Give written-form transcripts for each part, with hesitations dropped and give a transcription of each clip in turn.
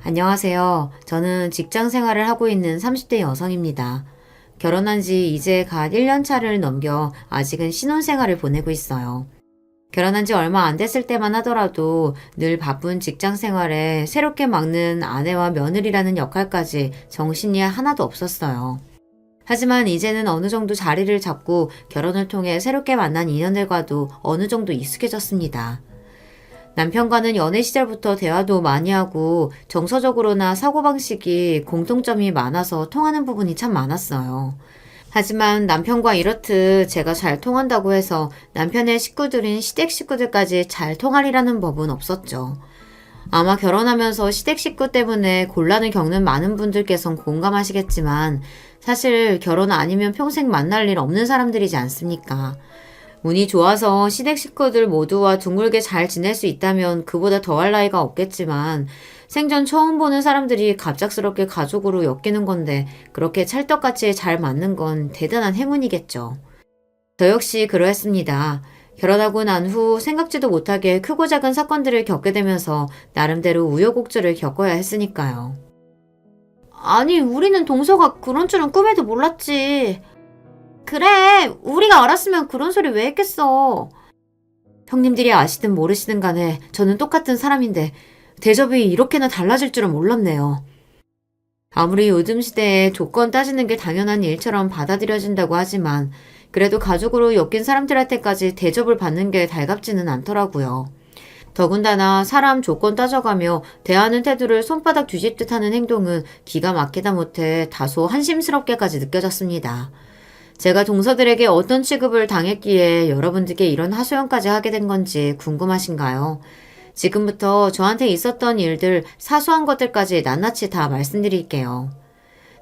안녕하세요. 저는 직장 생활을 하고 있는 30대 여성입니다. 결혼한 지 이제 갓 1년 차를 넘겨 아직은 신혼생활을 보내고 있어요. 결혼한 지 얼마 안 됐을 때만 하더라도 늘 바쁜 직장 생활에 새롭게 맡는 아내와 며느리라는 역할까지 정신이 하나도 없었어요. 하지만 이제는 어느 정도 자리를 잡고 결혼을 통해 새롭게 만난 인연들과도 어느 정도 익숙해졌습니다. 남편과는 연애 시절부터 대화도 많이 하고 정서적으로나 사고방식이 공통점이 많아서 통하는 부분이 참 많았어요. 하지만 남편과 이렇듯 제가 잘 통한다고 해서 남편의 식구들인 시댁 식구들까지 잘 통하리라는 법은 없었죠. 아마 결혼하면서 시댁 식구 때문에 곤란을 겪는 많은 분들께선 공감하시겠지만 사실 결혼 아니면 평생 만날 일 없는 사람들이지 않습니까? 운이 좋아서 시댁 식구들 모두와 둥글게 잘 지낼 수 있다면 그보다 더할 나위가 없겠지만 생전 처음 보는 사람들이 갑작스럽게 가족으로 엮이는 건데 그렇게 찰떡같이 잘 맞는 건 대단한 행운이겠죠. 저 역시 그러했습니다. 결혼하고 난 후 생각지도 못하게 크고 작은 사건들을 겪게 되면서 나름대로 우여곡절을 겪어야 했으니까요. 아니, 우리는 동서가 그런 줄은 꿈에도 몰랐지. 그래, 우리가 알았으면 그런 소리 왜 했겠어. 형님들이 아시든 모르시든 간에 저는 똑같은 사람인데 대접이 이렇게나 달라질 줄은 몰랐네요. 아무리 요즘 시대에 조건 따지는 게 당연한 일처럼 받아들여진다고 하지만 그래도 가족으로 엮인 사람들한테까지 대접을 받는 게 달갑지는 않더라고요. 더군다나 사람 조건 따져가며 대하는 태도를 손바닥 뒤집듯 하는 행동은 기가 막히다 못해 다소 한심스럽게까지 느껴졌습니다. 제가 동서들에게 어떤 취급을 당했기에 여러분들께 이런 하소연까지 하게 된 건지 궁금하신가요? 지금부터 저한테 있었던 일들, 사소한 것들까지 낱낱이 다 말씀드릴게요.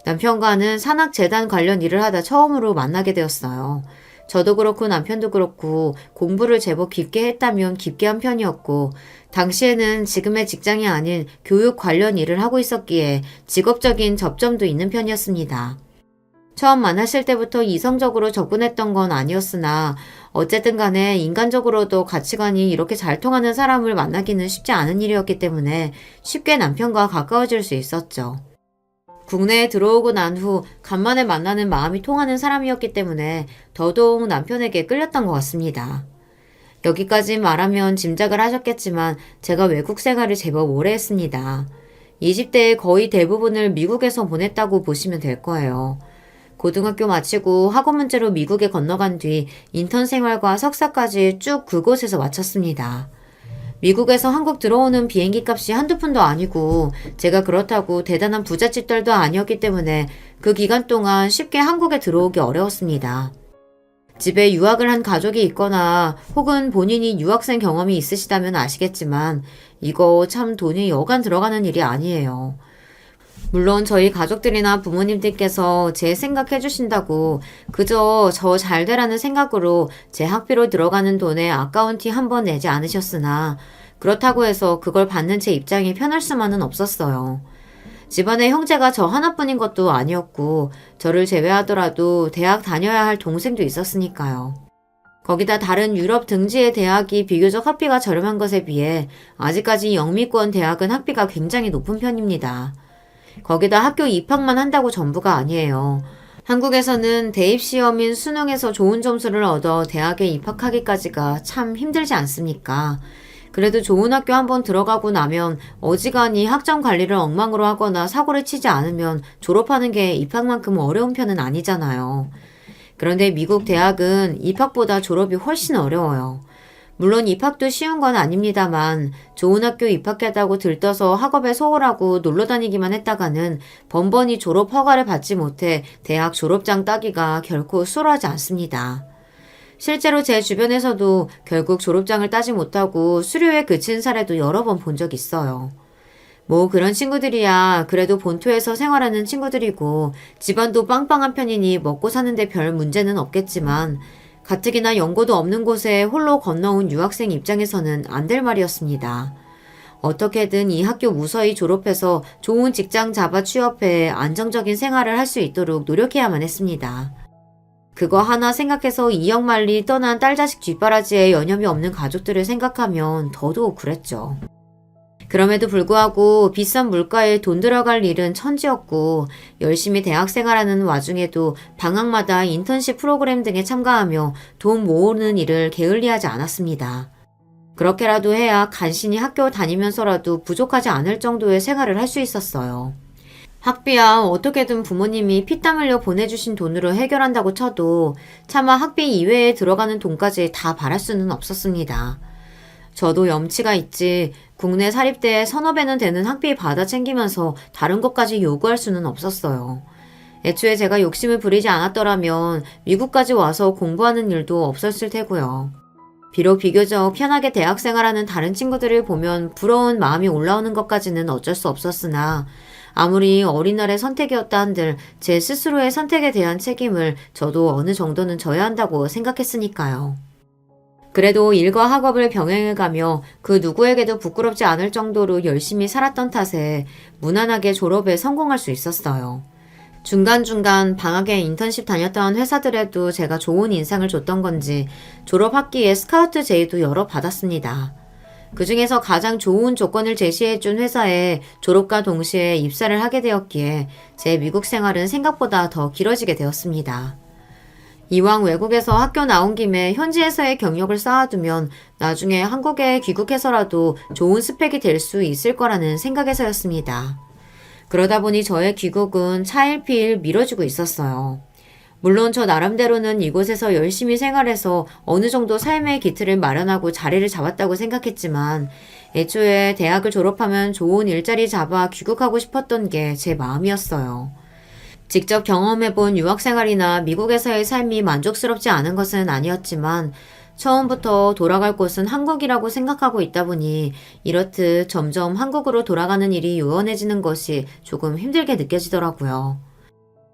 남편과는 산악재단 관련 일을 하다 처음으로 만나게 되었어요. 저도 그렇고 남편도 그렇고 공부를 제법 깊게 했다면 깊게 한 편이었고, 당시에는 지금의 직장이 아닌 교육 관련 일을 하고 있었기에 직업적인 접점도 있는 편이었습니다. 처음 만났을 때부터 이성적으로 접근했던 건 아니었으나 어쨌든 간에 인간적으로도 가치관이 이렇게 잘 통하는 사람을 만나기는 쉽지 않은 일이었기 때문에 쉽게 남편과 가까워질 수 있었죠. 국내에 들어오고 난 후 간만에 만나는 마음이 통하는 사람이었기 때문에 더더욱 남편에게 끌렸던 것 같습니다. 여기까지 말하면 짐작을 하셨겠지만 제가 외국 생활을 제법 오래 했습니다. 20대의 거의 대부분을 미국에서 보냈다고 보시면 될 거예요. 고등학교 마치고 학원 문제로 미국에 건너간 뒤 인턴 생활과 석사까지 쭉 그곳에서 마쳤습니다. 미국에서 한국 들어오는 비행기 값이 한두 푼도 아니고 제가 그렇다고 대단한 부잣집 딸도 아니었기 때문에 그 기간 동안 쉽게 한국에 들어오기 어려웠습니다. 집에 유학을 한 가족이 있거나 혹은 본인이 유학생 경험이 있으시다면 아시겠지만 이거 참 돈이 여간 들어가는 일이 아니에요. 물론 저희 가족들이나 부모님들께서 제 생각해 주신다고 그저 저 잘 되라는 생각으로 제 학비로 들어가는 돈에 아까운 티 한 번 내지 않으셨으나 그렇다고 해서 그걸 받는 제 입장이 편할 수만은 없었어요. 집안에 형제가 저 하나뿐인 것도 아니었고 저를 제외하더라도 대학 다녀야 할 동생도 있었으니까요. 거기다 다른 유럽 등지의 대학이 비교적 학비가 저렴한 것에 비해 아직까지 영미권 대학은 학비가 굉장히 높은 편입니다. 거기다 학교 입학만 한다고 전부가 아니에요. 한국에서는 대입시험인 수능에서 좋은 점수를 얻어 대학에 입학하기까지가 참 힘들지 않습니까? 그래도 좋은 학교 한번 들어가고 나면 어지간히 학점 관리를 엉망으로 하거나 사고를 치지 않으면 졸업하는 게 입학만큼 어려운 편은 아니잖아요. 그런데 미국 대학은 입학보다 졸업이 훨씬 어려워요. 물론 입학도 쉬운 건 아닙니다만 좋은 학교 입학했다고 들떠서 학업에 소홀하고 놀러 다니기만 했다가는 번번이 졸업 허가를 받지 못해 대학 졸업장 따기가 결코 수월하지 않습니다. 실제로 제 주변에서도 결국 졸업장을 따지 못하고 수료에 그친 사례도 여러 번 본 적 있어요. 뭐 그런 친구들이야 그래도 본토에서 생활하는 친구들이고 집안도 빵빵한 편이니 먹고 사는데 별 문제는 없겠지만 가뜩이나 연고도 없는 곳에 홀로 건너온 유학생 입장에서는 안 될 말이었습니다. 어떻게든 이 학교 무사히 졸업해서 좋은 직장 잡아 취업해 안정적인 생활을 할 수 있도록 노력해야만 했습니다. 그거 하나 생각해서 이역만리 떠난 딸자식 뒷바라지에 여념이 없는 가족들을 생각하면 더더욱 그랬죠. 그럼에도 불구하고 비싼 물가에 돈 들어갈 일은 천지였고 열심히 대학 생활하는 와중에도 방학마다 인턴십 프로그램 등에 참가하며 돈 모으는 일을 게을리하지 않았습니다. 그렇게라도 해야 간신히 학교 다니면서라도 부족하지 않을 정도의 생활을 할 수 있었어요. 학비야 어떻게든 부모님이 피땀 흘려 보내주신 돈으로 해결한다고 쳐도 차마 학비 이외에 들어가는 돈까지 다 바랄 수는 없었습니다. 저도 염치가 있지 국내 사립대에 서너 배는 되는 학비 받아 챙기면서 다른 것까지 요구할 수는 없었어요. 애초에 제가 욕심을 부리지 않았더라면 미국까지 와서 공부하는 일도 없었을 테고요. 비록 비교적 편하게 대학 생활하는 다른 친구들을 보면 부러운 마음이 올라오는 것까지는 어쩔 수 없었으나 아무리 어린 날의 선택이었다 한들 제 스스로의 선택에 대한 책임을 저도 어느 정도는 져야 한다고 생각했으니까요. 그래도 일과 학업을 병행해가며 그 누구에게도 부끄럽지 않을 정도로 열심히 살았던 탓에 무난하게 졸업에 성공할 수 있었어요. 중간중간 방학에 인턴십 다녔던 회사들에도 제가 좋은 인상을 줬던 건지 졸업 학기에 스카우트 제의도 여러 받았습니다. 그 중에서 가장 좋은 조건을 제시해준 회사에 졸업과 동시에 입사를 하게 되었기에 제 미국 생활은 생각보다 더 길어지게 되었습니다. 이왕 외국에서 학교 나온 김에 현지에서의 경력을 쌓아두면 나중에 한국에 귀국해서라도 좋은 스펙이 될 수 있을 거라는 생각에서였습니다. 그러다 보니 저의 귀국은 차일피일 미뤄지고 있었어요. 물론 저 나름대로는 이곳에서 열심히 생활해서 어느 정도 삶의 기틀을 마련하고 자리를 잡았다고 생각했지만 애초에 대학을 졸업하면 좋은 일자리 잡아 귀국하고 싶었던 게 제 마음이었어요. 직접 경험해본 유학생활이나 미국에서의 삶이 만족스럽지 않은 것은 아니었지만 처음부터 돌아갈 곳은 한국이라고 생각하고 있다 보니 이렇듯 점점 한국으로 돌아가는 일이 요원해지는 것이 조금 힘들게 느껴지더라고요.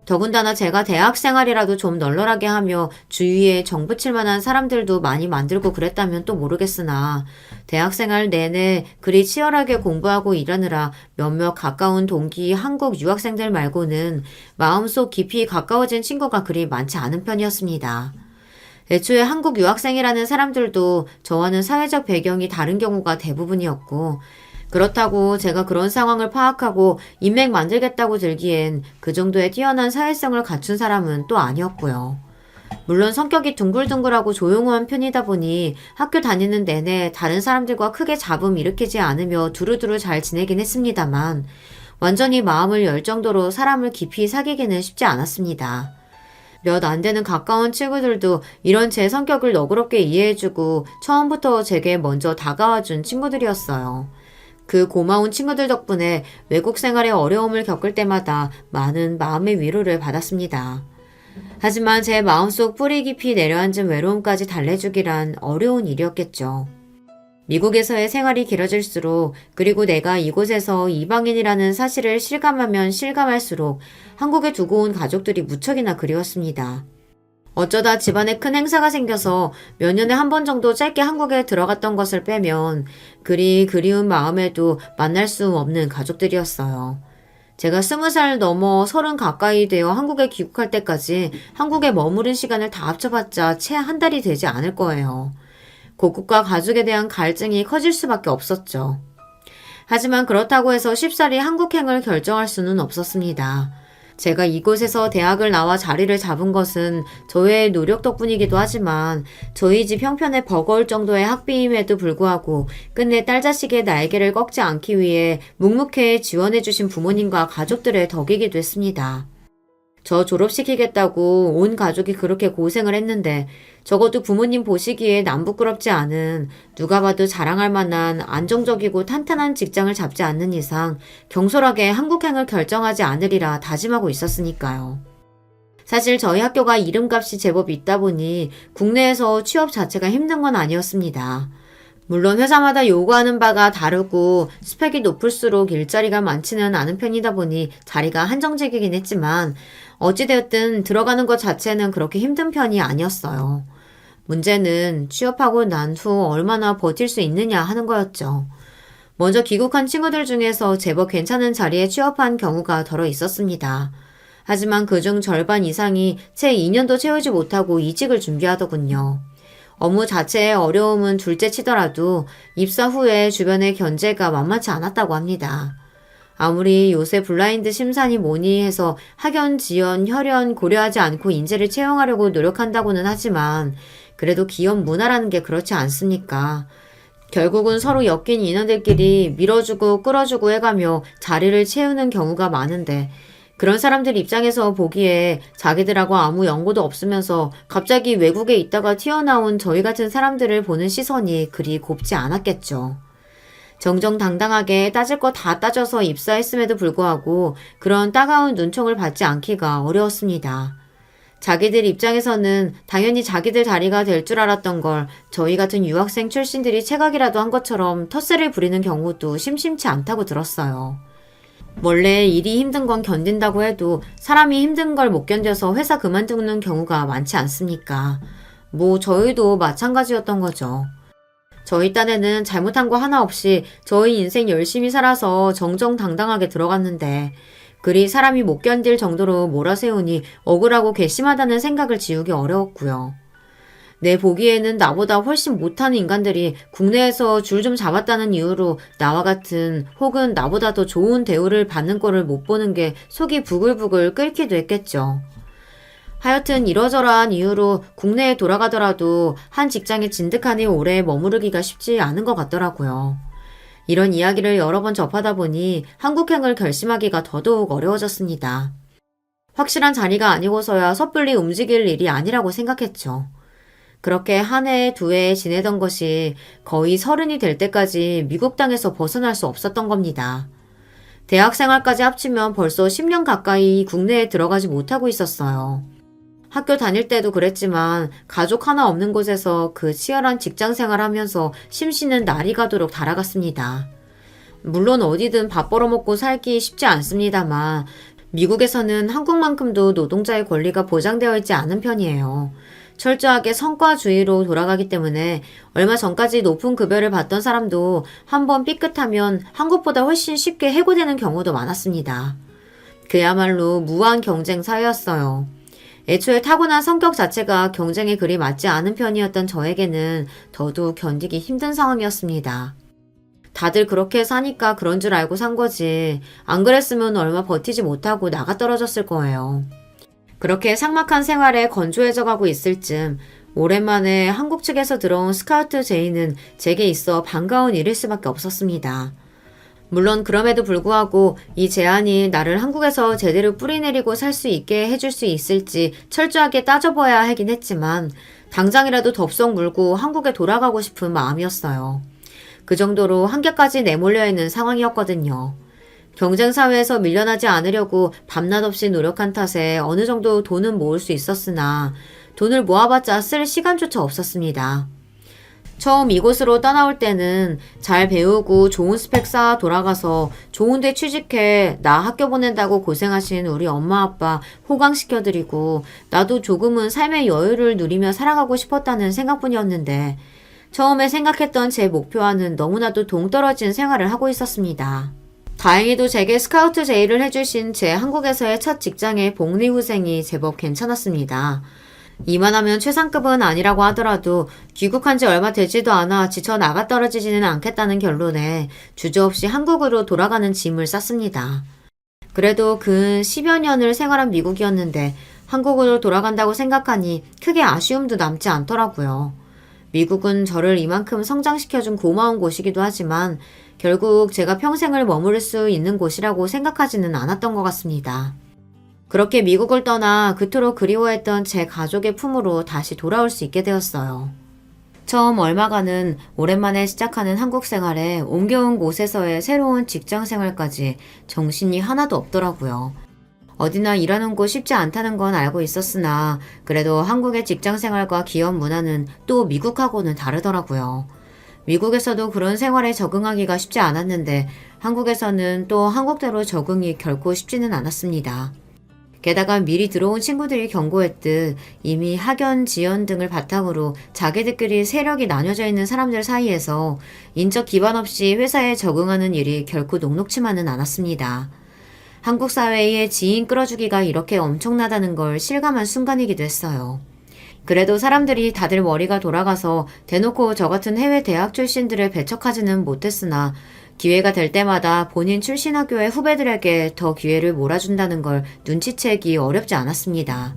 더군다나 제가 대학 생활이라도 좀 널널하게 하며 주위에 정 붙일 만한 사람들도 많이 만들고 그랬다면 또 모르겠으나 대학 생활 내내 그리 치열하게 공부하고 일하느라 몇몇 가까운 동기 한국 유학생들 말고는 마음속 깊이 가까워진 친구가 그리 많지 않은 편이었습니다. 애초에 한국 유학생이라는 사람들도 저와는 사회적 배경이 다른 경우가 대부분이었고 그렇다고 제가 그런 상황을 파악하고 인맥 만들겠다고 들기엔 그 정도의 뛰어난 사회성을 갖춘 사람은 또 아니었고요. 물론 성격이 둥글둥글하고 조용한 편이다 보니 학교 다니는 내내 다른 사람들과 크게 잡음 일으키지 않으며 두루두루 잘 지내긴 했습니다만 완전히 마음을 열 정도로 사람을 깊이 사귀기는 쉽지 않았습니다. 몇 안 되는 가까운 친구들도 이런 제 성격을 너그럽게 이해해주고 처음부터 제게 먼저 다가와준 친구들이었어요. 그 고마운 친구들 덕분에 외국 생활에 어려움을 겪을 때마다 많은 마음의 위로를 받았습니다. 하지만 제 마음속 뿌리 깊이 내려앉은 외로움까지 달래주기란 어려운 일이었겠죠. 미국에서의 생활이 길어질수록 그리고 내가 이곳에서 이방인이라는 사실을 실감하면 실감할수록 한국에 두고 온 가족들이 무척이나 그리웠습니다. 어쩌다 집안에 큰 행사가 생겨서 몇 년에 한 번 정도 짧게 한국에 들어갔던 것을 빼면 그리 그리운 마음에도 만날 수 없는 가족들이었어요. 제가 20살 넘어 30 가까이 되어 한국에 귀국할 때까지 한국에 머무른 시간을 다 합쳐봤자 채 한 달이 되지 않을 거예요. 고국과 가족에 대한 갈증이 커질 수밖에 없었죠. 하지만 그렇다고 해서 쉽사리 한국행을 결정할 수는 없었습니다. 제가 이곳에서 대학을 나와 자리를 잡은 것은 저의 노력 덕분이기도 하지만 저희 집 형편에 버거울 정도의 학비임에도 불구하고 끝내 딸 자식의 날개를 꺾지 않기 위해 묵묵히 지원해주신 부모님과 가족들의 덕이기도 했습니다. 저 졸업시키겠다고 온 가족이 그렇게 고생을 했는데 적어도 부모님 보시기에 남 부끄럽지 않은 누가 봐도 자랑할 만한 안정적이고 탄탄한 직장을 잡지 않는 이상 경솔하게 한국행을 결정하지 않으리라 다짐하고 있었으니까요. 사실 저희 학교가 이름값이 제법 있다 보니 국내에서 취업 자체가 힘든 건 아니었습니다. 물론 회사마다 요구하는 바가 다르고 스펙이 높을수록 일자리가 많지는 않은 편이다 보니 자리가 한정적이긴 했지만 어찌되었든 들어가는 것 자체는 그렇게 힘든 편이 아니었어요. 문제는 취업하고 난 후 얼마나 버틸 수 있느냐 하는 거였죠. 먼저 귀국한 친구들 중에서 제법 괜찮은 자리에 취업한 경우가 더러 있었습니다. 하지만 그중 절반 이상이 채 2년도 채우지 못하고 이직을 준비하더군요. 업무 자체의 어려움은 둘째 치더라도 입사 후에 주변의 견제가 만만치 않았다고 합니다. 아무리 요새 블라인드 심사니 뭐니 해서 학연, 지연, 혈연 고려하지 않고 인재를 채용하려고 노력한다고는 하지만 그래도 기업 문화라는 게 그렇지 않습니까? 결국은 서로 엮인 인원들끼리 밀어주고 끌어주고 해가며 자리를 채우는 경우가 많은데 그런 사람들 입장에서 보기에 자기들하고 아무 연고도 없으면서 갑자기 외국에 있다가 튀어나온 저희 같은 사람들을 보는 시선이 그리 곱지 않았겠죠. 정정당당하게 따질 거 다 따져서 입사했음에도 불구하고 그런 따가운 눈총을 받지 않기가 어려웠습니다. 자기들 입장에서는 당연히 자기들 자리가 될 줄 알았던 걸 저희 같은 유학생 출신들이 체각이라도 한 것처럼 텃세를 부리는 경우도 심심치 않다고 들었어요. 원래 일이 힘든 건 견딘다고 해도 사람이 힘든 걸 못 견뎌서 회사 그만두는 경우가 많지 않습니까? 뭐 저희도 마찬가지였던 거죠. 저희 딴에는 잘못한 거 하나 없이 저희 인생 열심히 살아서 정정당당하게 들어갔는데 그리 사람이 못 견딜 정도로 몰아세우니 억울하고 괘씸하다는 생각을 지우기 어려웠고요. 내 보기에는 나보다 훨씬 못하는 인간들이 국내에서 줄 좀 잡았다는 이유로 나와 같은 혹은 나보다 더 좋은 대우를 받는 꼴을 못 보는 게 속이 부글부글 끓기도 했겠죠. 하여튼 이러저러한 이유로 국내에 돌아가더라도 한 직장에 진득하니 오래 머무르기가 쉽지 않은 것 같더라고요. 이런 이야기를 여러 번 접하다 보니 한국행을 결심하기가 더더욱 어려워졌습니다. 확실한 자리가 아니고서야 섣불리 움직일 일이 아니라고 생각했죠. 그렇게 한 해, 두 해 지내던 것이 거의 30이 될 때까지 미국 땅에서 벗어날 수 없었던 겁니다. 대학 생활까지 합치면 벌써 10년 가까이 국내에 들어가지 못하고 있었어요. 학교 다닐 때도 그랬지만 가족 하나 없는 곳에서 그 치열한 직장 생활하면서 심신은 날이 가도록 달아갔습니다. 물론 어디든 밥 벌어먹고 살기 쉽지 않습니다만 미국에서는 한국만큼도 노동자의 권리가 보장되어 있지 않은 편이에요. 철저하게 성과주의로 돌아가기 때문에 얼마 전까지 높은 급여를 받던 사람도 한번 삐끗하면 한국보다 훨씬 쉽게 해고되는 경우도 많았습니다. 그야말로 무한 경쟁 사회였어요. 애초에 타고난 성격 자체가 경쟁에 그리 맞지 않은 편이었던 저에게는 더더욱 견디기 힘든 상황이었습니다. 다들 그렇게 사니까 그런 줄 알고 산 거지. 안 그랬으면 얼마 버티지 못하고 나가 떨어졌을 거예요. 그렇게 삭막한 생활에 건조해져 가고 있을 즈음 오랜만에 한국 측에서 들어온 스카우트 제의는 제게 있어 반가운 일일 수밖에 없었습니다. 물론 그럼에도 불구하고 이 제안이 나를 한국에서 제대로 뿌리내리고 살 수 있게 해줄 수 있을지 철저하게 따져봐야 하긴 했지만 당장이라도 덥석 물고 한국에 돌아가고 싶은 마음이었어요. 그 정도로 한계까지 내몰려 있는 상황이었거든요. 경쟁사회에서 밀려나지 않으려고 밤낮 없이 노력한 탓에 어느 정도 돈은 모을 수 있었으나 돈을 모아봤자 쓸 시간조차 없었습니다. 처음 이곳으로 떠나올 때는 잘 배우고 좋은 스펙 쌓아 돌아가서 좋은 데 취직해 나 학교 보낸다고 고생하신 우리 엄마 아빠 호강시켜드리고 나도 조금은 삶의 여유를 누리며 살아가고 싶었다는 생각뿐이었는데 처음에 생각했던 제 목표와는 너무나도 동떨어진 생활을 하고 있었습니다. 다행히도 제게 스카우트 제의를 해주신 제 한국에서의 첫 직장의 복리후생이 제법 괜찮았습니다. 이만하면 최상급은 아니라고 하더라도 귀국한 지 얼마 되지도 않아 지쳐 나가 떨어지지는 않겠다는 결론에 주저없이 한국으로 돌아가는 짐을 쌌습니다. 그래도 근 10여 년을 생활한 미국이었는데 한국으로 돌아간다고 생각하니 크게 아쉬움도 남지 않더라고요. 미국은 저를 이만큼 성장시켜준 고마운 곳이기도 하지만 결국 제가 평생을 머무를 수 있는 곳이라고 생각하지는 않았던 것 같습니다. 그렇게 미국을 떠나 그토록 그리워했던 제 가족의 품으로 다시 돌아올 수 있게 되었어요. 처음 얼마간은 오랜만에 시작하는 한국 생활에 옮겨온 곳에서의 새로운 직장 생활까지 정신이 하나도 없더라고요. 어디나 일하는 곳 쉽지 않다는 건 알고 있었으나 그래도 한국의 직장 생활과 기업 문화는 또 미국하고는 다르더라고요. 미국에서도 그런 생활에 적응하기가 쉽지 않았는데 한국에서는 또 한국대로 적응이 결코 쉽지는 않았습니다. 게다가 미리 들어온 친구들이 경고했듯 이미 학연, 지연 등을 바탕으로 자기들끼리 세력이 나뉘어져 있는 사람들 사이에서 인적 기반 없이 회사에 적응하는 일이 결코 녹록치만은 않았습니다. 한국 사회의 지인 끌어주기가 이렇게 엄청나다는 걸 실감한 순간이기도 했어요. 그래도 사람들이 다들 머리가 돌아가서 대놓고 저 같은 해외 대학 출신들을 배척하지는 못했으나 기회가 될 때마다 본인 출신 학교의 후배들에게 더 기회를 몰아준다는 걸 눈치채기 어렵지 않았습니다.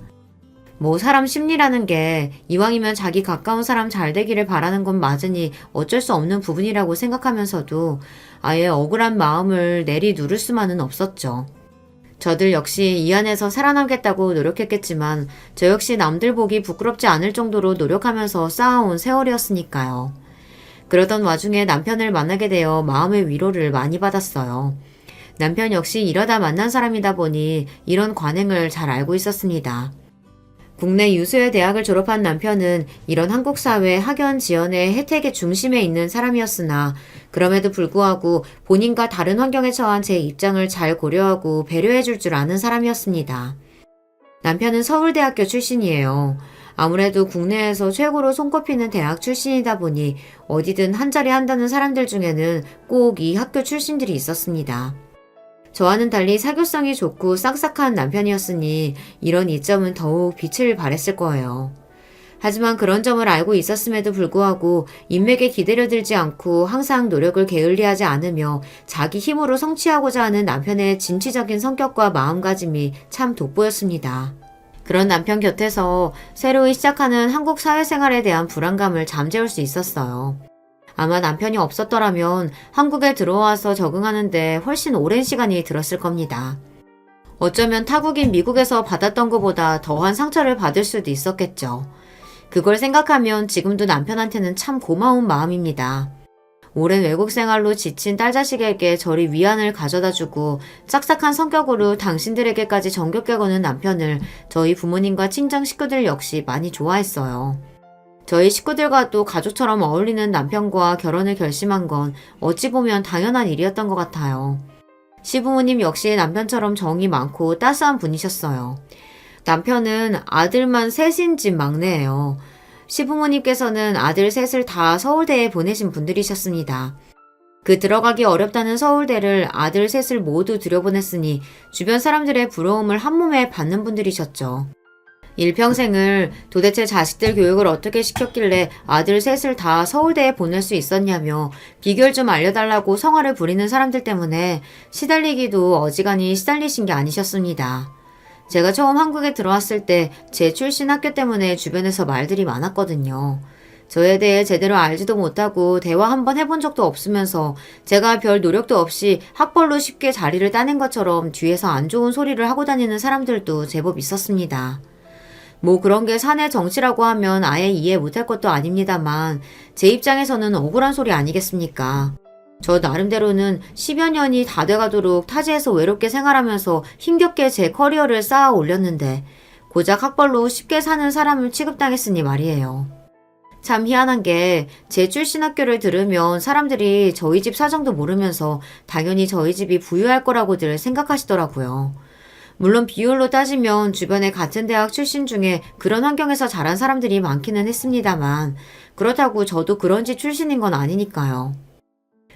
뭐 사람 심리라는 게 이왕이면 자기 가까운 사람 잘 되기를 바라는 건 맞으니 어쩔 수 없는 부분이라고 생각하면서도 아예 억울한 마음을 내리 누를 수만은 없었죠. 저들 역시 이 안에서 살아남겠다고 노력했겠지만 저 역시 남들 보기 부끄럽지 않을 정도로 노력하면서 쌓아온 세월이었으니까요. 그러던 와중에 남편을 만나게 되어 마음의 위로를 많이 받았어요. 남편 역시 이러다 만난 사람이다 보니 이런 관행을 잘 알고 있었습니다. 국내 유수의 대학을 졸업한 남편은 이런 한국 사회 학연 지원의 혜택의 중심에 있는 사람이었으나 그럼에도 불구하고 본인과 다른 환경에 처한 제 입장을 잘 고려하고 배려해 줄 줄 아는 사람이었습니다. 남편은 서울대학교 출신이에요. 아무래도 국내에서 최고로 손꼽히는 대학 출신이다 보니 어디든 한 자리 한다는 사람들 중에는 꼭 이 학교 출신들이 있었습니다. 저와는 달리 사교성이 좋고 싹싹한 남편이었으니 이런 이점은 더욱 빛을 발했을 거예요. 하지만 그런 점을 알고 있었음에도 불구하고 인맥에 기대려들지 않고 항상 노력을 게을리하지 않으며 자기 힘으로 성취하고자 하는 남편의 진취적인 성격과 마음가짐이 참 돋보였습니다. 그런 남편 곁에서 새로이 시작하는 한국 사회생활에 대한 불안감을 잠재울 수 있었어요. 아마 남편이 없었더라면 한국에 들어와서 적응하는데 훨씬 오랜 시간이 들었을 겁니다. 어쩌면 타국인 미국에서 받았던 것보다 더한 상처를 받을 수도 있었겠죠. 그걸 생각하면 지금도 남편한테는 참 고마운 마음입니다. 오랜 외국 생활로 지친 딸자식에게 저리 위안을 가져다주고 짝싹한 성격으로 당신들에게까지 정겹게 거는 남편을 저희 부모님과 친정 식구들 역시 많이 좋아했어요. 저희 식구들과도 가족처럼 어울리는 남편과 결혼을 결심한 건 어찌 보면 당연한 일이었던 것 같아요. 시부모님 역시 남편처럼 정이 많고 따스한 분이셨어요. 남편은 아들만 셋인 집 막내예요. 시부모님께서는 아들 셋을 다 서울대에 보내신 분들이셨습니다. 그 들어가기 어렵다는 서울대를 아들 셋을 모두 들여보냈으니 주변 사람들의 부러움을 한몸에 받는 분들이셨죠. 일평생을 도대체 자식들 교육을 어떻게 시켰길래 아들 셋을 다 서울대에 보낼 수 있었냐며 비결 좀 알려달라고 성화를 부리는 사람들 때문에 시달리기도 어지간히 시달리신 게 아니셨습니다. 제가 처음 한국에 들어왔을 때 제 출신 학교 때문에 주변에서 말들이 많았거든요. 저에 대해 제대로 알지도 못하고 대화 한번 해본 적도 없으면서 제가 별 노력도 없이 학벌로 쉽게 자리를 따낸 것처럼 뒤에서 안 좋은 소리를 하고 다니는 사람들도 제법 있었습니다. 뭐 그런 게 사내 정치라고 하면 아예 이해 못할 것도 아닙니다만 제 입장에서는 억울한 소리 아니겠습니까? 저 나름대로는 10여 년이 다 돼가도록 타지에서 외롭게 생활하면서 힘겹게 제 커리어를 쌓아 올렸는데 고작 학벌로 쉽게 사는 사람을 취급당했으니 말이에요. 참 희한한 게 제 출신 학교를 들으면 사람들이 저희 집 사정도 모르면서 당연히 저희 집이 부유할 거라고들 생각하시더라고요. 물론 비율로 따지면 주변에 같은 대학 출신 중에 그런 환경에서 자란 사람들이 많기는 했습니다만 그렇다고 저도 그런 집 출신인 건 아니니까요.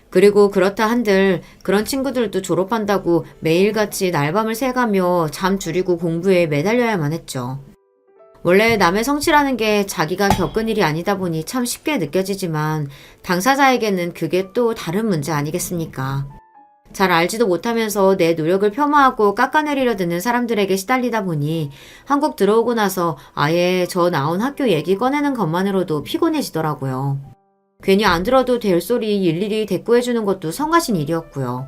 그리고 그렇다 한들 그런 친구들도 졸업한다고 매일같이 날밤을 새가며 잠 줄이고 공부에 매달려야만 했죠. 원래 남의 성취라는 게 자기가 겪은 일이 아니다 보니 참 쉽게 느껴지지만 당사자에게는 그게 또 다른 문제 아니겠습니까? 잘 알지도 못하면서 내 노력을 폄하하고 깎아내리려 드는 사람들에게 시달리다 보니 한국 들어오고 나서 아예 저 나온 학교 얘기 꺼내는 것만으로도 피곤해지더라고요. 괜히 안 들어도 될 소리 일일이 대꾸해주는 것도 성가신 일이었고요.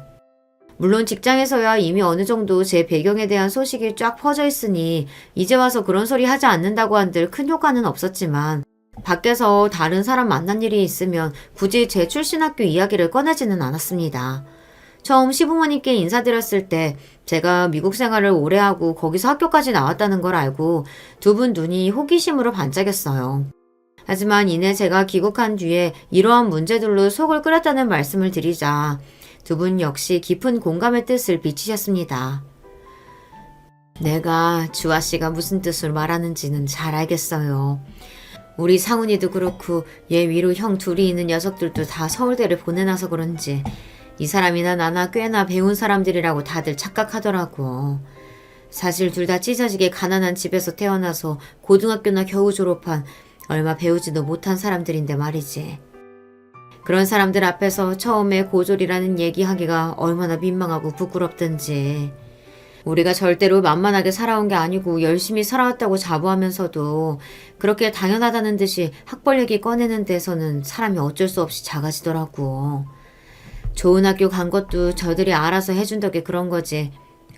물론 직장에서야 이미 어느 정도 제 배경에 대한 소식이 쫙 퍼져 있으니 이제 와서 그런 소리 하지 않는다고 한들 큰 효과는 없었지만 밖에서 다른 사람 만난 일이 있으면 굳이 제 출신 학교 이야기를 꺼내지는 않았습니다. 처음 시부모님께 인사드렸을 때 제가 미국 생활을 오래 하고 거기서 학교까지 나왔다는 걸 알고 두 분 눈이 호기심으로 반짝였어요. 하지만 이내 제가 귀국한 뒤에 이러한 문제들로 속을 끓였다는 말씀을 드리자 두 분 역시 깊은 공감의 뜻을 비치셨습니다. 내가 주아 씨가 무슨 뜻으로 말하는지는 잘 알겠어요. 우리 상훈이도 그렇고 얘 위로 형 둘이 있는 녀석들도 다 서울대를 보내놔서 그런지 이 사람이나 나나 꽤나 배운 사람들이라고 다들 착각하더라고. 사실 둘 다 찢어지게 가난한 집에서 태어나서 고등학교나 겨우 졸업한 얼마 배우지도 못한 사람들인데 말이지. 그런 사람들 앞에서 처음에 고졸이라는 얘기하기가 얼마나 민망하고 부끄럽든지. 우리가 절대로 만만하게 살아온 게 아니고 열심히 살아왔다고 자부하면서도 그렇게 당연하다는 듯이 학벌 얘기 꺼내는 데서는 사람이 어쩔 수 없이 작아지더라고. 좋은 학교 간 것도 저들이 알아서 해준 덕에 그런 거지.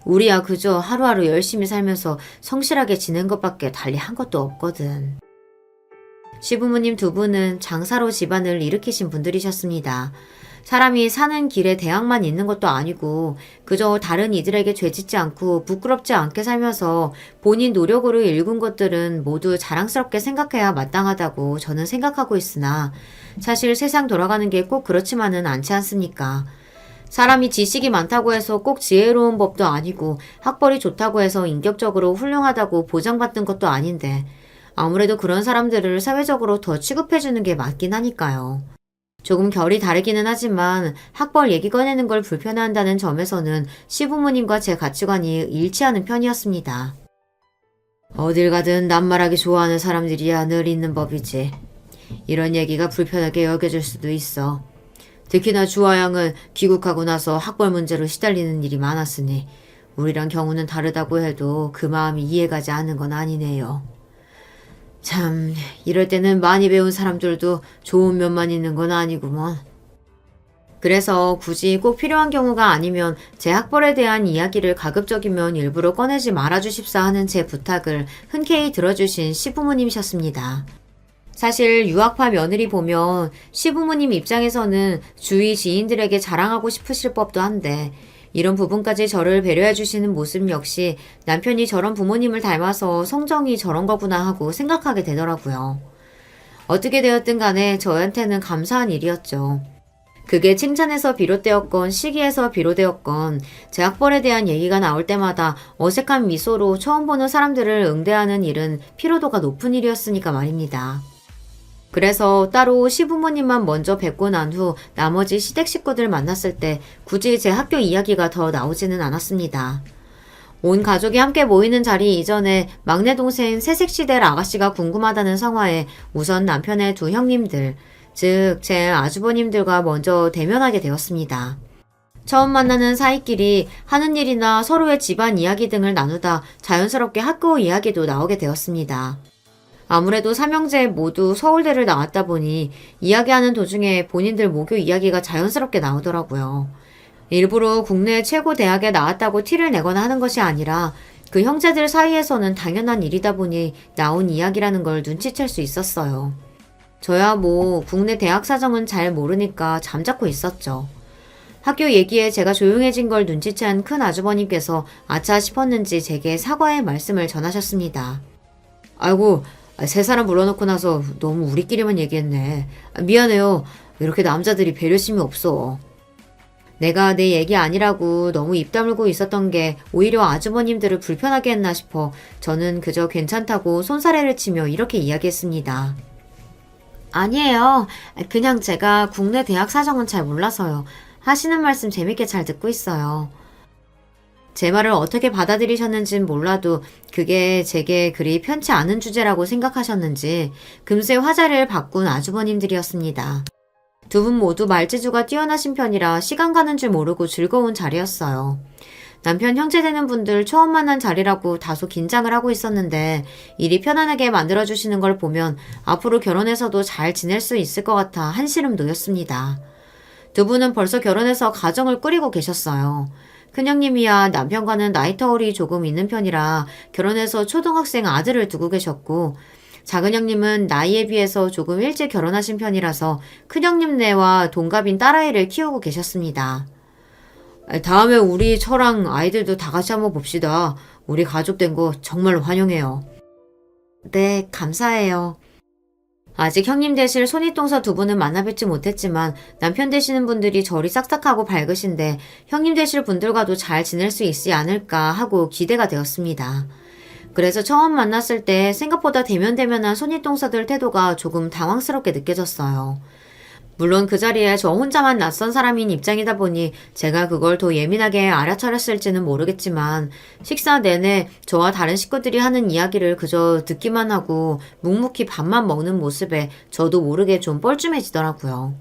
우리야 그저 하루하루 열심히 살면서 성실하게 지낸 것밖에 달리 한 것도 없거든. 시부모님 두 분은 장사로 집안을 일으키신 분들이셨습니다. 사람이 사는 길에 대학만 있는 것도 아니고 그저 다른 이들에게 죄짓지 않고 부끄럽지 않게 살면서 본인 노력으로 일군 것들은 모두 자랑스럽게 생각해야 마땅하다고 저는 생각하고 있으나 사실 세상 돌아가는 게 꼭 그렇지만은 않지 않습니까? 사람이 지식이 많다고 해서 꼭 지혜로운 법도 아니고 학벌이 좋다고 해서 인격적으로 훌륭하다고 보장받는 것도 아닌데 아무래도 그런 사람들을 사회적으로 더 취급해주는 게 맞긴 하니까요. 조금 결이 다르기는 하지만 학벌 얘기 꺼내는 걸 불편해한다는 점에서는 시부모님과 제 가치관이 일치하는 편이었습니다. 어딜 가든 낱말하기 좋아하는 사람들이야 늘 있는 법이지. 이런 얘기가 불편하게 여겨질 수도 있어. 특히나 주아양은 귀국하고 나서 학벌 문제로 시달리는 일이 많았으니 우리랑 경우는 다르다고 해도 그 마음이 이해가지 않는 건 아니네요. 참, 이럴 때는 많이 배운 사람들도 좋은 면만 있는 건 아니구먼. 그래서 굳이 꼭 필요한 경우가 아니면 제 학벌에 대한 이야기를 가급적이면 일부러 꺼내지 말아주십사 하는 제 부탁을 흔쾌히 들어주신 시부모님이셨습니다. 사실 유학파 며느리 보면 시부모님 입장에서는 주위 지인들에게 자랑하고 싶으실 법도 한데 이런 부분까지 저를 배려해 주시는 모습 역시 남편이 저런 부모님을 닮아서 성정이 저런 거구나 하고 생각하게 되더라고요. 어떻게 되었든 간에 저한테는 감사한 일이었죠. 그게 칭찬에서 비롯되었건 시기에서 비롯되었건 제 학벌에 대한 얘기가 나올 때마다 어색한 미소로 처음 보는 사람들을 응대하는 일은 피로도가 높은 일이었으니까 말입니다. 그래서 따로 시부모님만 먼저 뵙고 난 후 나머지 시댁 식구들 만났을 때 굳이 제 학교 이야기가 더 나오지는 않았습니다. 온 가족이 함께 모이는 자리 이전에 막내 동생 새색시대 아가씨가 궁금하다는 성화에 우선 남편의 두 형님들, 즉 제 아주버님들과 먼저 대면하게 되었습니다. 처음 만나는 사이끼리 하는 일이나 서로의 집안 이야기 등을 나누다 자연스럽게 학교 이야기도 나오게 되었습니다. 아무래도 삼형제 모두 서울대를 나왔다 보니 이야기하는 도중에 본인들 모교 이야기가 자연스럽게 나오더라고요. 일부러 국내 최고 대학에 나왔다고 티를 내거나 하는 것이 아니라 그 형제들 사이에서는 당연한 일이다 보니 나온 이야기라는 걸 눈치챌 수 있었어요. 저야 뭐 국내 대학 사정은 잘 모르니까 잠자코 있었죠. 학교 얘기에 제가 조용해진 걸 눈치챈 큰 아주버님께서 아차 싶었는지 제게 사과의 말씀을 전하셨습니다. 아이고, 세 사람 불러놓고 나서 너무 우리끼리만 얘기했네. 미안해요. 이렇게 남자들이 배려심이 없어. 내가 내 얘기 아니라고 너무 입 다물고 있었던 게 오히려 아주버님들을 불편하게 했나 싶어 저는 그저 괜찮다고 손사래를 치며 이렇게 이야기했습니다. 아니에요. 그냥 제가 국내 대학 사정은 잘 몰라서요. 하시는 말씀 재밌게 잘 듣고 있어요. 제 말을 어떻게 받아들이셨는진 몰라도 그게 제게 그리 편치 않은 주제라고 생각하셨는지 금세 화자를 바꾼 아주버님들이었습니다. 두 분 모두 말재주가 뛰어나신 편이라 시간 가는 줄 모르고 즐거운 자리였어요. 남편 형제 되는 분들 처음 만난 자리라고 다소 긴장을 하고 있었는데 일이 편안하게 만들어주시는 걸 보면 앞으로 결혼해서도 잘 지낼 수 있을 것 같아 한시름 놓였습니다. 두 분은 벌써 결혼해서 가정을 꾸리고 계셨어요. 큰형님이야 남편과는 나이 터울이 조금 있는 편이라 결혼해서 초등학생 아들을 두고 계셨고 작은형님은 나이에 비해서 조금 일찍 결혼하신 편이라서 큰형님네와 동갑인 딸아이를 키우고 계셨습니다. 다음에 우리 처랑 아이들도 다 같이 한번 봅시다. 우리 가족 된 거 정말 환영해요. 네, 감사해요. 아직 형님 되실 손윗동서 두 분은 만나뵙지 못했지만 남편 되시는 분들이 절이 싹싹하고 밝으신데 형님 되실 분들과도 잘 지낼 수 있지 않을까 하고 기대가 되었습니다. 그래서 처음 만났을 때 생각보다 대면대면한 손윗동서들 태도가 조금 당황스럽게 느껴졌어요. 물론 그 자리에 저 혼자만 낯선 사람인 입장이다 보니 제가 그걸 더 예민하게 알아차렸을지는 모르겠지만 식사 내내 저와 다른 식구들이 하는 이야기를 그저 듣기만 하고 묵묵히 밥만 먹는 모습에 저도 모르게 좀 뻘쭘해지더라고요.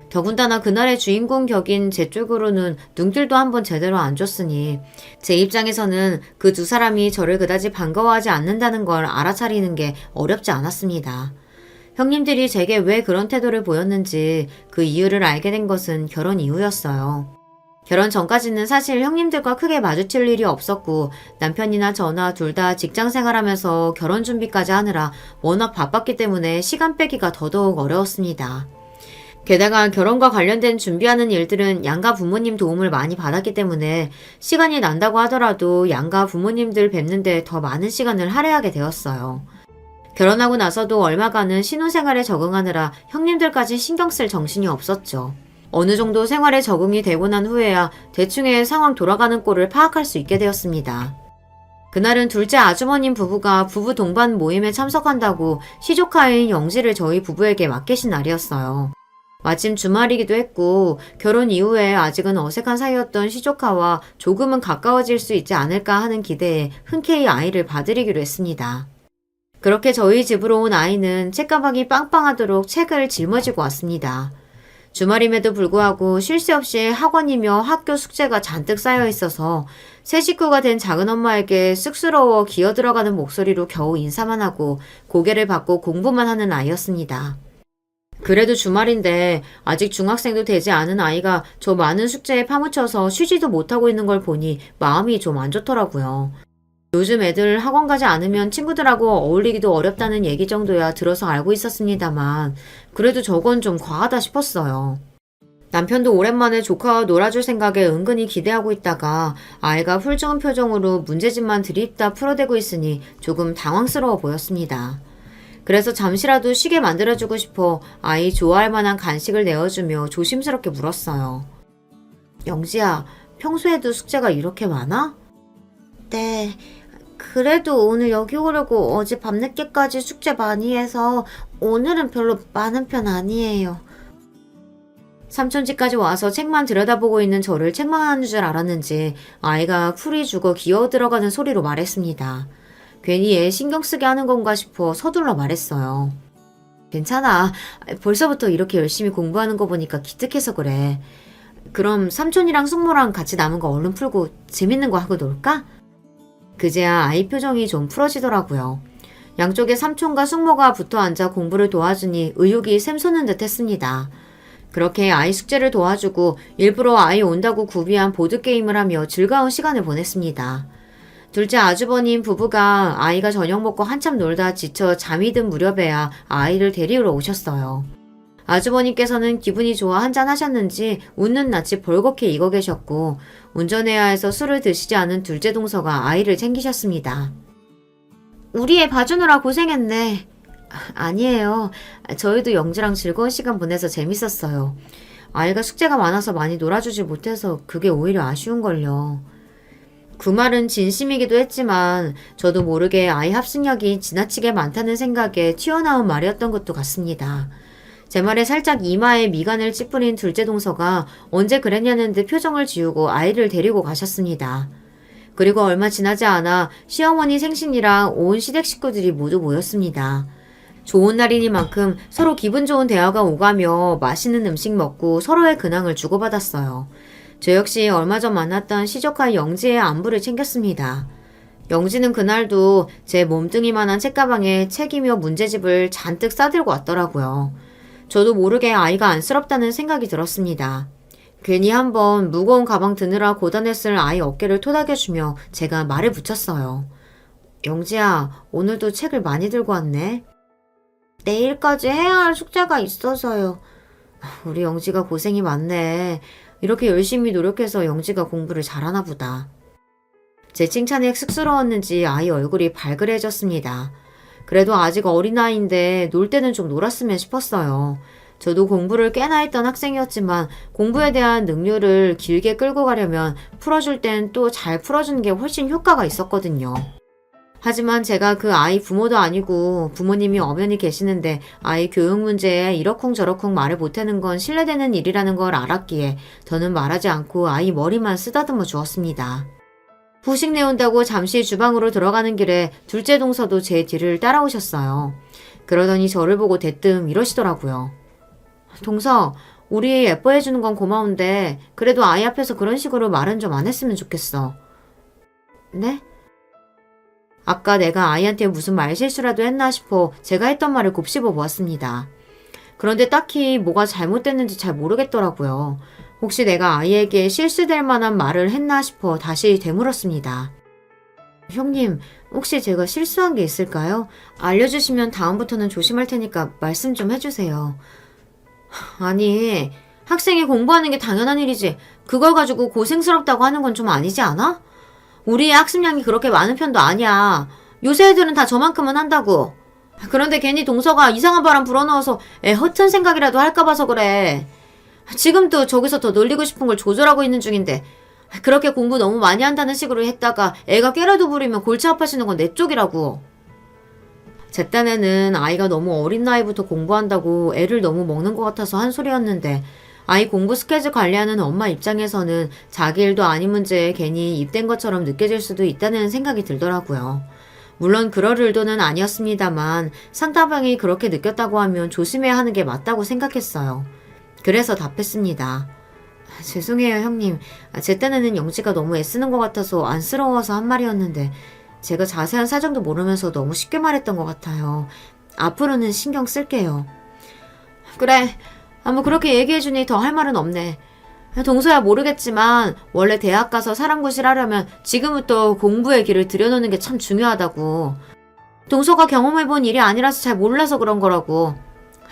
더군다나 그날의 주인공 격인 제 쪽으로는 눈길도 한번 제대로 안 줬으니 제 입장에서는 그 두 사람이 저를 그다지 반가워하지 않는다는 걸 알아차리는 게 어렵지 않았습니다. 형님들이 제게 왜 그런 태도를 보였는지 그 이유를 알게 된 것은 결혼 이후였어요. 결혼 전까지는 사실 형님들과 크게 마주칠 일이 없었고 남편이나 저나 둘 다 직장 생활하면서 결혼 준비까지 하느라 워낙 바빴기 때문에 시간 빼기가 더더욱 어려웠습니다. 게다가 결혼과 관련된 준비하는 일들은 양가 부모님 도움을 많이 받았기 때문에 시간이 난다고 하더라도 양가 부모님들 뵙는데 더 많은 시간을 할애하게 되었어요. 결혼하고 나서도 얼마간은 신혼생활에 적응하느라 형님들까지 신경 쓸 정신이 없었죠. 어느 정도 생활에 적응이 되고 난 후에야 대충의 상황 돌아가는 꼴을 파악할 수 있게 되었습니다. 그날은 둘째 아주머님 부부가 부부 동반 모임에 참석한다고 시조카인 영지를 저희 부부에게 맡기신 날이었어요. 마침 주말이기도 했고 결혼 이후에 아직은 어색한 사이였던 시조카와 조금은 가까워질 수 있지 않을까 하는 기대에 흔쾌히 아이를 봐드리기로 했습니다. 그렇게 저희 집으로 온 아이는 책가방이 빵빵하도록 책을 짊어지고 왔습니다. 주말임에도 불구하고 쉴 새 없이 학원이며 학교 숙제가 잔뜩 쌓여 있어서 새 식구가 된 작은엄마에게 쑥스러워 기어들어가는 목소리로 겨우 인사만 하고 고개를 받고 공부만 하는 아이였습니다. 그래도 주말인데 아직 중학생도 되지 않은 아이가 저 많은 숙제에 파묻혀서 쉬지도 못하고 있는 걸 보니 마음이 좀 안 좋더라고요. 요즘 애들 학원 가지 않으면 친구들하고 어울리기도 어렵다는 얘기 정도야 들어서 알고 있었습니다만 그래도 저건 좀 과하다 싶었어요. 남편도 오랜만에 조카와 놀아줄 생각에 은근히 기대하고 있다가 아이가 훌쩍은 표정으로 문제집만 들이입다 풀어대고 있으니 조금 당황스러워 보였습니다. 그래서 잠시라도 쉬게 만들어주고 싶어 아이 좋아할 만한 간식을 내어주며 조심스럽게 물었어요. 영지야, 평소에도 숙제가 이렇게 많아? 네. 그래도 오늘 여기 오려고 어제 밤늦게까지 숙제 많이 해서 오늘은 별로 많은 편 아니에요. 삼촌집까지 와서 책만 들여다보고 있는 저를 책망하는 줄 알았는지 아이가 풀이 죽어 기어들어가는 소리로 말했습니다. 괜히 얘 신경 쓰게 하는 건가 싶어 서둘러 말했어요. 괜찮아. 벌써부터 이렇게 열심히 공부하는 거 보니까 기특해서 그래. 그럼 삼촌이랑 숙모랑 같이 남은 거 얼른 풀고 재밌는 거 하고 놀까? 그제야 아이 표정이 좀 풀어지더라고요. 양쪽에 삼촌과 숙모가 붙어 앉아 공부를 도와주니 의욕이 샘솟는 듯 했습니다. 그렇게 아이 숙제를 도와주고 일부러 아이 온다고 구비한 보드게임을 하며 즐거운 시간을 보냈습니다. 둘째 아주버님 부부가 아이가 저녁 먹고 한참 놀다 지쳐 잠이 든 무렵에야 아이를 데리러 오셨어요. 아주버님께서는 기분이 좋아 한잔 하셨는지 웃는 낯이 벌겋게 익어 계셨고 운전해야 해서 술을 드시지 않은 둘째 동서가 아이를 챙기셨습니다. 우리 애 봐주느라 고생했네. 아니에요. 저희도 영지랑 즐거운 시간 보내서 재밌었어요. 아이가 숙제가 많아서 많이 놀아주지 못해서 그게 오히려 아쉬운걸요. 그 말은 진심이기도 했지만 저도 모르게 아이 합승력이 지나치게 많다는 생각에 튀어나온 말이었던 것도 같습니다. 제 말에 살짝 이마에 미간을 찌푸린 둘째 동서가 언제 그랬냐는 듯 표정을 지우고 아이를 데리고 가셨습니다. 그리고 얼마 지나지 않아 시어머니 생신이랑 온 시댁 식구들이 모두 모였습니다. 좋은 날이니만큼 서로 기분 좋은 대화가 오가며 맛있는 음식 먹고 서로의 근황을 주고받았어요. 저 역시 얼마 전 만났던 시조카 영지의 안부를 챙겼습니다. 영지는 그날도 제 몸뚱이만한 책가방에 책이며 문제집을 잔뜩 싸들고 왔더라고요. 저도 모르게 아이가 안쓰럽다는 생각이 들었습니다. 괜히 한번 무거운 가방 드느라 고단했을 아이 어깨를 토닥여주며 제가 말을 붙였어요. 영지야, 오늘도 책을 많이 들고 왔네. 내일까지 해야 할 숙제가 있어서요. 우리 영지가 고생이 많네. 이렇게 열심히 노력해서 영지가 공부를 잘하나 보다. 제 칭찬에 쑥스러웠는지 아이 얼굴이 발그레해졌습니다. 그래도 아직 어린아이인데 놀 때는 좀 놀았으면 싶었어요. 저도 공부를 꽤나 했던 학생이었지만 공부에 대한 능률을 길게 끌고 가려면 풀어줄 땐 또 잘 풀어주는 게 훨씬 효과가 있었거든요. 하지만 제가 그 아이 부모도 아니고 부모님이 엄연히 계시는데 아이 교육 문제에 이러쿵저러쿵 말을 못하는 건 실례되는 일이라는 걸 알았기에 저는 말하지 않고 아이 머리만 쓰다듬어 주었습니다. 후식 내온다고 잠시 주방으로 들어가는 길에 둘째 동서도 제 뒤를 따라오셨어요. 그러더니 저를 보고 대뜸 이러시더라고요. 동서, 우리 예뻐해주는 건 고마운데 그래도 아이 앞에서 그런 식으로 말은 좀 안 했으면 좋겠어. 네? 아까 내가 아이한테 무슨 말실수라도 했나 싶어 제가 했던 말을 곱씹어 보았습니다. 그런데 딱히 뭐가 잘못됐는지 잘 모르겠더라고요. 혹시 내가 아이에게 실수될 만한 말을 했나 싶어 다시 되물었습니다. 형님, 혹시 제가 실수한 게 있을까요? 알려주시면 다음부터는 조심할 테니까 말씀 좀 해주세요. 아니, 학생이 공부하는 게 당연한 일이지 그걸 가지고 고생스럽다고 하는 건 좀 아니지 않아? 우리의 학습량이 그렇게 많은 편도 아니야. 요새 애들은 다 저만큼은 한다고. 그런데 괜히 동서가 이상한 바람 불어넣어서 애 허튼 생각이라도 할까 봐서 그래. 지금도 저기서 더 놀리고 싶은 걸 조절하고 있는 중인데 그렇게 공부 너무 많이 한다는 식으로 했다가 애가 꾀라도 부리면 골치 아파지는 건 내 쪽이라고. 제 딴에는 아이가 너무 어린 나이부터 공부한다고 애를 너무 먹는 것 같아서 한 소리였는데 아이 공부 스케줄 관리하는 엄마 입장에서는 자기 일도 아닌 문제에 괜히 입댄 것처럼 느껴질 수도 있다는 생각이 들더라고요. 물론 그럴 의도는 아니었습니다만 상대방이 그렇게 느꼈다고 하면 조심해야 하는 게 맞다고 생각했어요. 그래서 답했습니다. 죄송해요 형님. 제 딴에는 영지가 너무 애쓰는 것 같아서 안쓰러워서 한 말이었는데 제가 자세한 사정도 모르면서 너무 쉽게 말했던 것 같아요. 앞으로는 신경 쓸게요. 그래. 뭐 그렇게 얘기해주니 더 할 말은 없네. 동서야 모르겠지만 원래 대학 가서 사람 구실하려면 지금부터 공부의 길을 들여놓는 게 참 중요하다고. 동서가 경험해본 일이 아니라서 잘 몰라서 그런 거라고.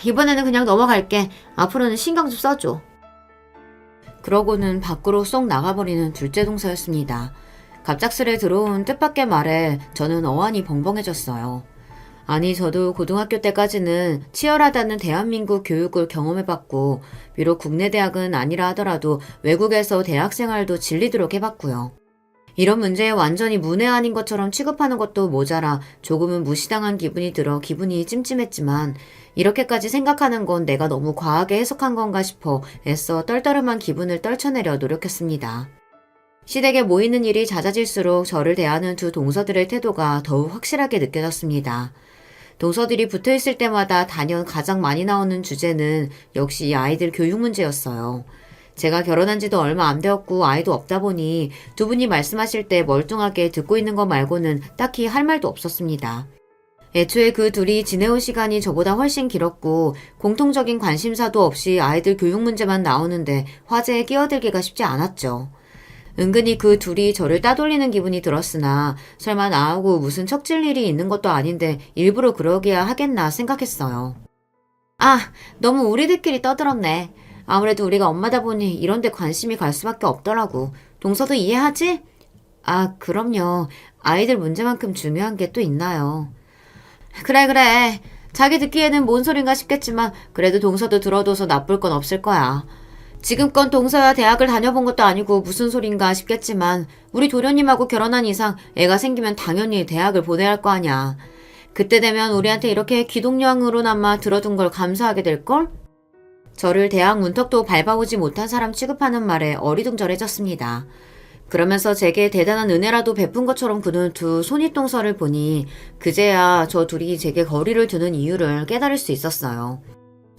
이번에는 그냥 넘어갈게. 앞으로는 신경 좀 써줘. 그러고는 밖으로 쏙 나가버리는 둘째 동서였습니다. 갑작스레 들어온 뜻밖의 말에 저는 어안이 벙벙해졌어요. 아니 저도 고등학교 때까지는 치열하다는 대한민국 교육을 경험해봤고 비록 국내 대학은 아니라 하더라도 외국에서 대학생활도 질리도록 해봤고요. 이런 문제에 완전히 문외 아닌 것처럼 취급하는 것도 모자라 조금은 무시당한 기분이 들어 기분이 찜찜했지만 이렇게까지 생각하는 건 내가 너무 과하게 해석한 건가 싶어 애써 떨떠름한 기분을 떨쳐내려 노력했습니다. 시댁에 모이는 일이 잦아질수록 저를 대하는 두 동서들의 태도가 더욱 확실하게 느껴졌습니다. 동서들이 붙어있을 때마다 단연 가장 많이 나오는 주제는 역시 아이들 교육 문제였어요. 제가 결혼한 지도 얼마 안 되었고 아이도 없다 보니 두 분이 말씀하실 때 멀뚱하게 듣고 있는 것 말고는 딱히 할 말도 없었습니다. 애초에 그 둘이 지내온 시간이 저보다 훨씬 길었고 공통적인 관심사도 없이 아이들 교육 문제만 나오는데 화제에 끼어들기가 쉽지 않았죠. 은근히 그 둘이 저를 따돌리는 기분이 들었으나 설마 나하고 무슨 척질 일이 있는 것도 아닌데 일부러 그러기야 하겠나 생각했어요. 아, 너무 우리들끼리 떠들었네. 아무래도 우리가 엄마다 보니 이런 데 관심이 갈 수밖에 없더라고. 동서도 이해하지? 아, 그럼요. 아이들 문제만큼 중요한 게 또 있나요. 그래. 자기 듣기에는 뭔 소린가 싶겠지만 그래도 동서도 들어둬서 나쁠 건 없을 거야. 지금껏 동서야 대학을 다녀본 것도 아니고 무슨 소린가 싶겠지만 우리 도련님하고 결혼한 이상 애가 생기면 당연히 대학을 보내야 할 거 아냐. 그때 되면 우리한테 이렇게 기동령으로나마 들어둔 걸 감사하게 될걸? 저를 대학 문턱도 밟아오지 못한 사람 취급하는 말에 어리둥절해졌습니다. 그러면서 제게 대단한 은혜라도 베푼 것처럼 구는 두 손윗동서를 보니 그제야 저 둘이 제게 거리를 두는 이유를 깨달을 수 있었어요.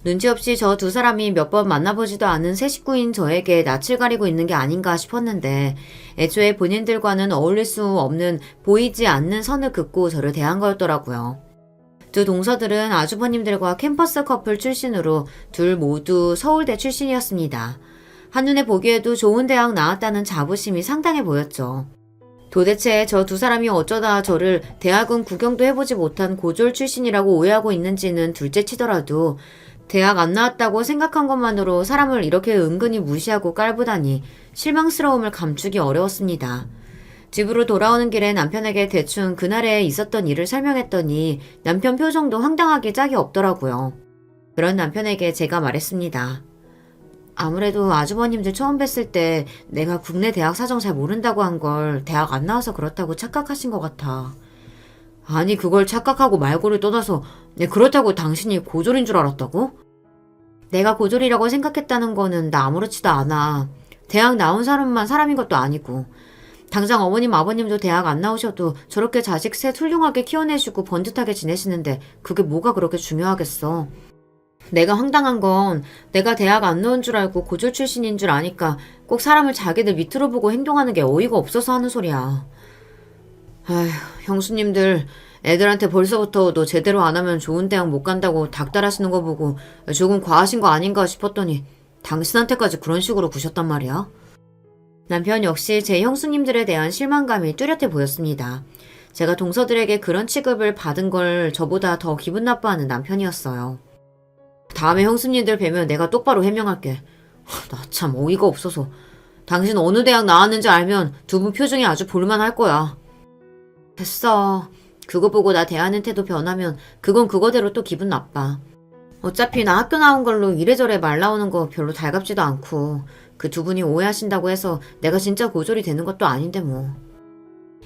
눈치 없이 저 두 사람이 몇 번 만나보지도 않은 새 식구인 저에게 낯을 가리고 있는 게 아닌가 싶었는데 애초에 본인들과는 어울릴 수 없는 보이지 않는 선을 긋고 저를 대한 거였더라고요. 두 동서들은 아주버님들과 캠퍼스 커플 출신으로 둘 모두 서울대 출신이었습니다. 한눈에 보기에도 좋은 대학 나왔다는 자부심이 상당해 보였죠. 도대체 저 두 사람이 어쩌다 저를 대학은 구경도 해보지 못한 고졸 출신이라고 오해하고 있는지는 둘째 치더라도 대학 안 나왔다고 생각한 것만으로 사람을 이렇게 은근히 무시하고 깔보다니 실망스러움을 감추기 어려웠습니다. 집으로 돌아오는 길에 남편에게 대충 그날에 있었던 일을 설명했더니 남편 표정도 황당하게 짝이 없더라고요. 그런 남편에게 제가 말했습니다. 아무래도 아주버님들 처음 뵀을 때 내가 국내 대학 사정 잘 모른다고 한 걸 대학 안 나와서 그렇다고 착각하신 것 같아. 아니 그걸 착각하고 말고를 떠나서 그렇다고 당신이 고졸인 줄 알았다고? 내가 고졸이라고 생각했다는 거는 나 아무렇지도 않아. 대학 나온 사람만 사람인 것도 아니고. 당장 어머님 아버님도 대학 안 나오셔도 저렇게 자식 셋 훌륭하게 키워내시고 번듯하게 지내시는데 그게 뭐가 그렇게 중요하겠어. 내가 황당한 건 내가 대학 안 나온 줄 알고 고졸 출신인 줄 아니까 꼭 사람을 자기들 밑으로 보고 행동하는 게 어이가 없어서 하는 소리야. 아휴, 형수님들 애들한테 벌써부터 너 제대로 안 하면 좋은 대학 못 간다고 닥달하시는 거 보고 조금 과하신 거 아닌가 싶었더니 당신한테까지 그런 식으로 구셨단 말이야. 남편 역시 제 형수님들에 대한 실망감이 뚜렷해 보였습니다. 제가 동서들에게 그런 취급을 받은 걸 저보다 더 기분 나빠하는 남편이었어요. 다음에 형수님들 뵈면 내가 똑바로 해명할게. 나 참 어이가 없어서. 당신 어느 대학 나왔는지 알면 두 분 표정이 아주 볼만할 거야. 됐어. 그거 보고 나 대하는 태도 변하면 그건 그거대로 또 기분 나빠. 어차피 나 학교 나온 걸로 이래저래 말 나오는 거 별로 달갑지도 않고 그 두 분이 오해하신다고 해서 내가 진짜 고졸이 되는 것도 아닌데 뭐.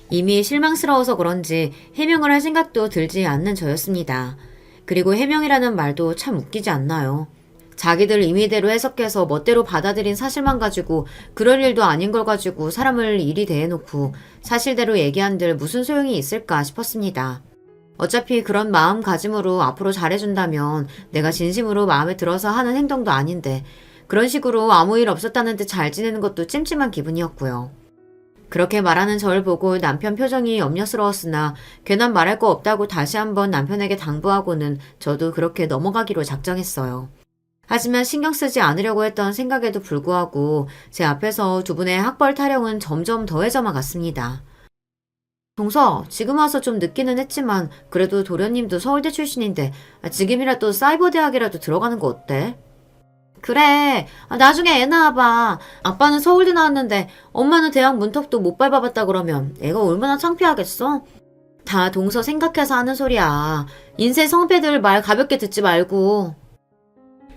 이미 실망스러워서 그런지 해명을 할 생각도 들지 않는 저였습니다. 그리고 해명이라는 말도 참 웃기지 않나요? 자기들 임의대로 해석해서 멋대로 받아들인 사실만 가지고 그럴 일도 아닌 걸 가지고 사람을 이리 대해놓고 사실대로 얘기한들 무슨 소용이 있을까 싶었습니다. 어차피 그런 마음가짐으로 앞으로 잘해준다면 내가 진심으로 마음에 들어서 하는 행동도 아닌데 그런 식으로 아무 일 없었다는 듯 잘 지내는 것도 찜찜한 기분이었고요. 그렇게 말하는 저를 보고 남편 표정이 염려스러웠으나 괜한 말할 거 없다고 다시 한번 남편에게 당부하고는 저도 그렇게 넘어가기로 작정했어요. 하지만 신경 쓰지 않으려고 했던 생각에도 불구하고 제 앞에서 두 분의 학벌 타령은 점점 더해져만 갔습니다. 동서, 지금 와서 좀 늦기는 했지만 그래도 도련님도 서울대 출신인데 지금이라도 사이버 대학이라도 들어가는 거 어때? 그래. 나중에 애 낳아봐. 아빠는 서울대 나왔는데 엄마는 대학 문턱도 못 밟아봤다 그러면 애가 얼마나 창피하겠어? 다 동서 생각해서 하는 소리야. 인생 성패들 말 가볍게 듣지 말고.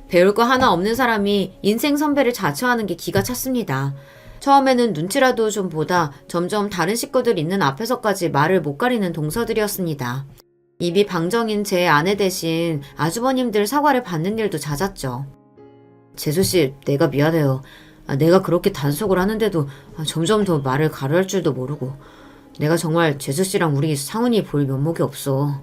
배울 거 하나 없는 사람이 인생 선배를 자처하는 게 기가 찼습니다. 처음에는 눈치라도 좀 보다 점점 다른 식구들 있는 앞에서까지 말을 못 가리는 동서들이었습니다. 입이 방정인 제 아내 대신 아주버님들 사과를 받는 일도 잦았죠. 재수씨, 내가 미안해요. 내가 그렇게 단속을 하는데도 점점 더 말을 가르할 줄도 모르고 내가 정말 재수씨랑 우리 상은이 볼 면목이 없어.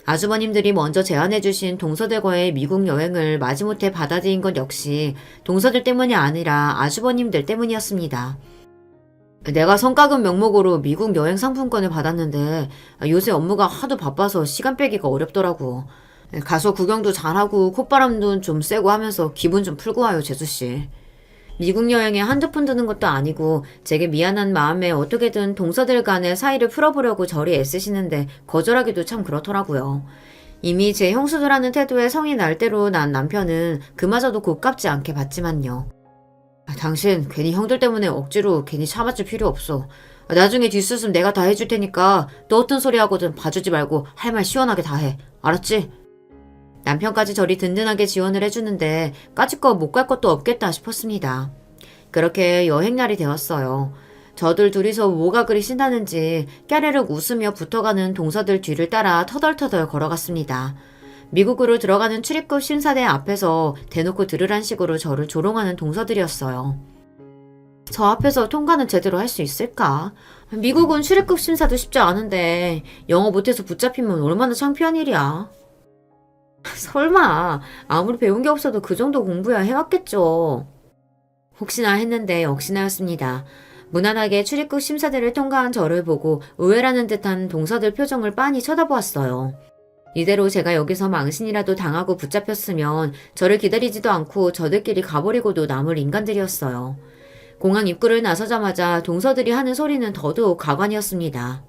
아주버님들이 먼저 제안해주신 동서들과의 미국 여행을 마지못해 받아들인 것 역시 동서들 때문이 아니라 아주버님들 때문이었습니다. 내가 성과급 명목으로 미국 여행 상품권을 받았는데 요새 업무가 하도 바빠서 시간 빼기가 어렵더라고. 가서 구경도 잘하고 콧바람도 좀 쐬고 하면서 기분 좀 풀고 와요, 재수씨. 미국 여행에 한두 푼 드는 것도 아니고 제게 미안한 마음에 어떻게든 동서들 간의 사이를 풀어보려고 저리 애쓰시는데 거절하기도 참 그렇더라고요. 이미 제 형수들하는 태도에 성이 날 대로 난 남편은 그마저도 곱깝지 않게 봤지만요. 당신 괜히 형들 때문에 억지로 괜히 참아줄 필요 없어. 나중에 뒷수습 내가 다 해줄 테니까 너 어떤 소리 하거든 봐주지 말고 할 말 시원하게 다 해. 알았지? 남편까지 저리 든든하게 지원을 해주는데 까짓거 못 갈 것도 없겠다 싶었습니다. 그렇게 여행날이 되었어요. 저들 둘이서 뭐가 그리 신나는지 깨르륵 웃으며 붙어가는 동서들 뒤를 따라 터덜터덜 걸어갔습니다. 미국으로 들어가는 출입국 심사대 앞에서 대놓고 들으란 식으로 저를 조롱하는 동서들이었어요. 저 앞에서 통과는 제대로 할 수 있을까? 미국은 출입국 심사도 쉽지 않은데 영어 못해서 붙잡히면 얼마나 창피한 일이야. 설마 아무리 배운 게 없어도 그 정도 공부야 해왔겠죠. 혹시나 했는데 역시나였습니다. 무난하게 출입국 심사대를 통과한 저를 보고 의외라는 듯한 동서들 표정을 빤히 쳐다보았어요. 이대로 제가 여기서 망신이라도 당하고 붙잡혔으면 저를 기다리지도 않고 저들끼리 가버리고도 남을 인간들이었어요. 공항 입구를 나서자마자 동서들이 하는 소리는 더더욱 가관이었습니다.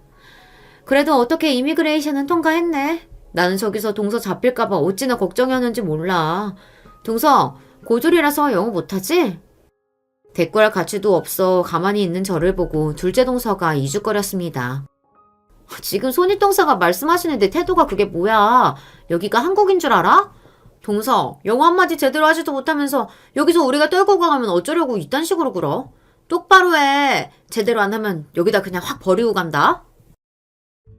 그래도 어떻게 이미그레이션은 통과했네? 나는 저기서 동서 잡힐까봐 어찌나 걱정이었는지 몰라. 동서, 고졸이라서 영어 못하지? 대꾸할 가치도 없어 가만히 있는 저를 보고 둘째 동서가 이죽거렸습니다. 지금 손윗동서가 말씀하시는데 태도가 그게 뭐야? 여기가 한국인 줄 알아? 동서, 영어 한마디 제대로 하지도 못하면서 여기서 우리가 떨고 가면 어쩌려고 이딴 식으로 굴어? 똑바로 해. 제대로 안 하면 여기다 그냥 확 버리고 간다.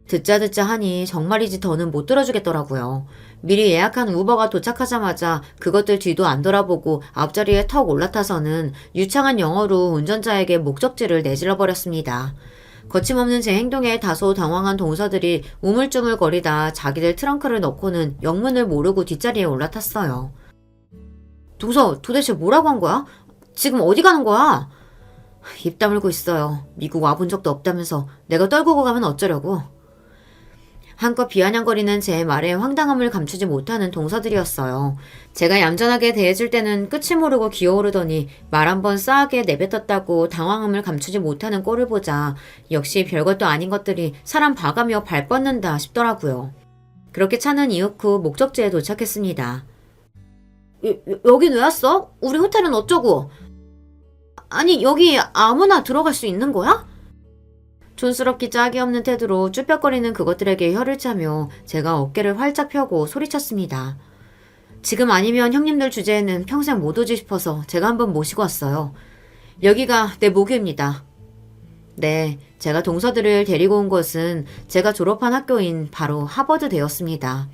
듣자 하니 정말이지 더는 못 들어주겠더라고요. 미리 예약한 우버가 도착하자마자 그것들 뒤도 안 돌아보고 앞자리에 턱 올라타서는 유창한 영어로 운전자에게 목적지를 내질러 버렸습니다. 거침없는 제 행동에 다소 당황한 동서들이 우물쭈물거리다 자기들 트렁크를 넣고는 영문을 모르고 뒷자리에 올라탔어요. 동서, 도대체 뭐라고 한 거야? 지금 어디 가는 거야? 입 다물고 있어요. 미국 와본 적도 없다면서 내가 떨구고 가면 어쩌려고. 한껏 비아냥거리는 제 말에 황당함을 감추지 못하는 동서들이었어요. 제가 얌전하게 대해줄 때는 끝이 모르고 기어오르더니 말 한번 싸하게 내뱉었다고 당황함을 감추지 못하는 꼴을 보자 역시 별것도 아닌 것들이 사람 봐가며 발 뻗는다 싶더라고요. 그렇게 차는 이윽 후 목적지에 도착했습니다. 여긴 왜 왔어? 우리 호텔은 어쩌고? 아니 여기 아무나 들어갈 수 있는 거야? 촌스럽기 짝이 없는 태도로 쭈뼛거리는 그것들에게 혀를 차며 제가 어깨를 활짝 펴고 소리쳤습니다. 지금 아니면 형님들 주제에는 평생 못 오지 싶어서 제가 한번 모시고 왔어요. 여기가 내 모교입니다. 네, 제가 동서들을 데리고 온 곳은 제가 졸업한 학교인 바로 하버드대였습니다.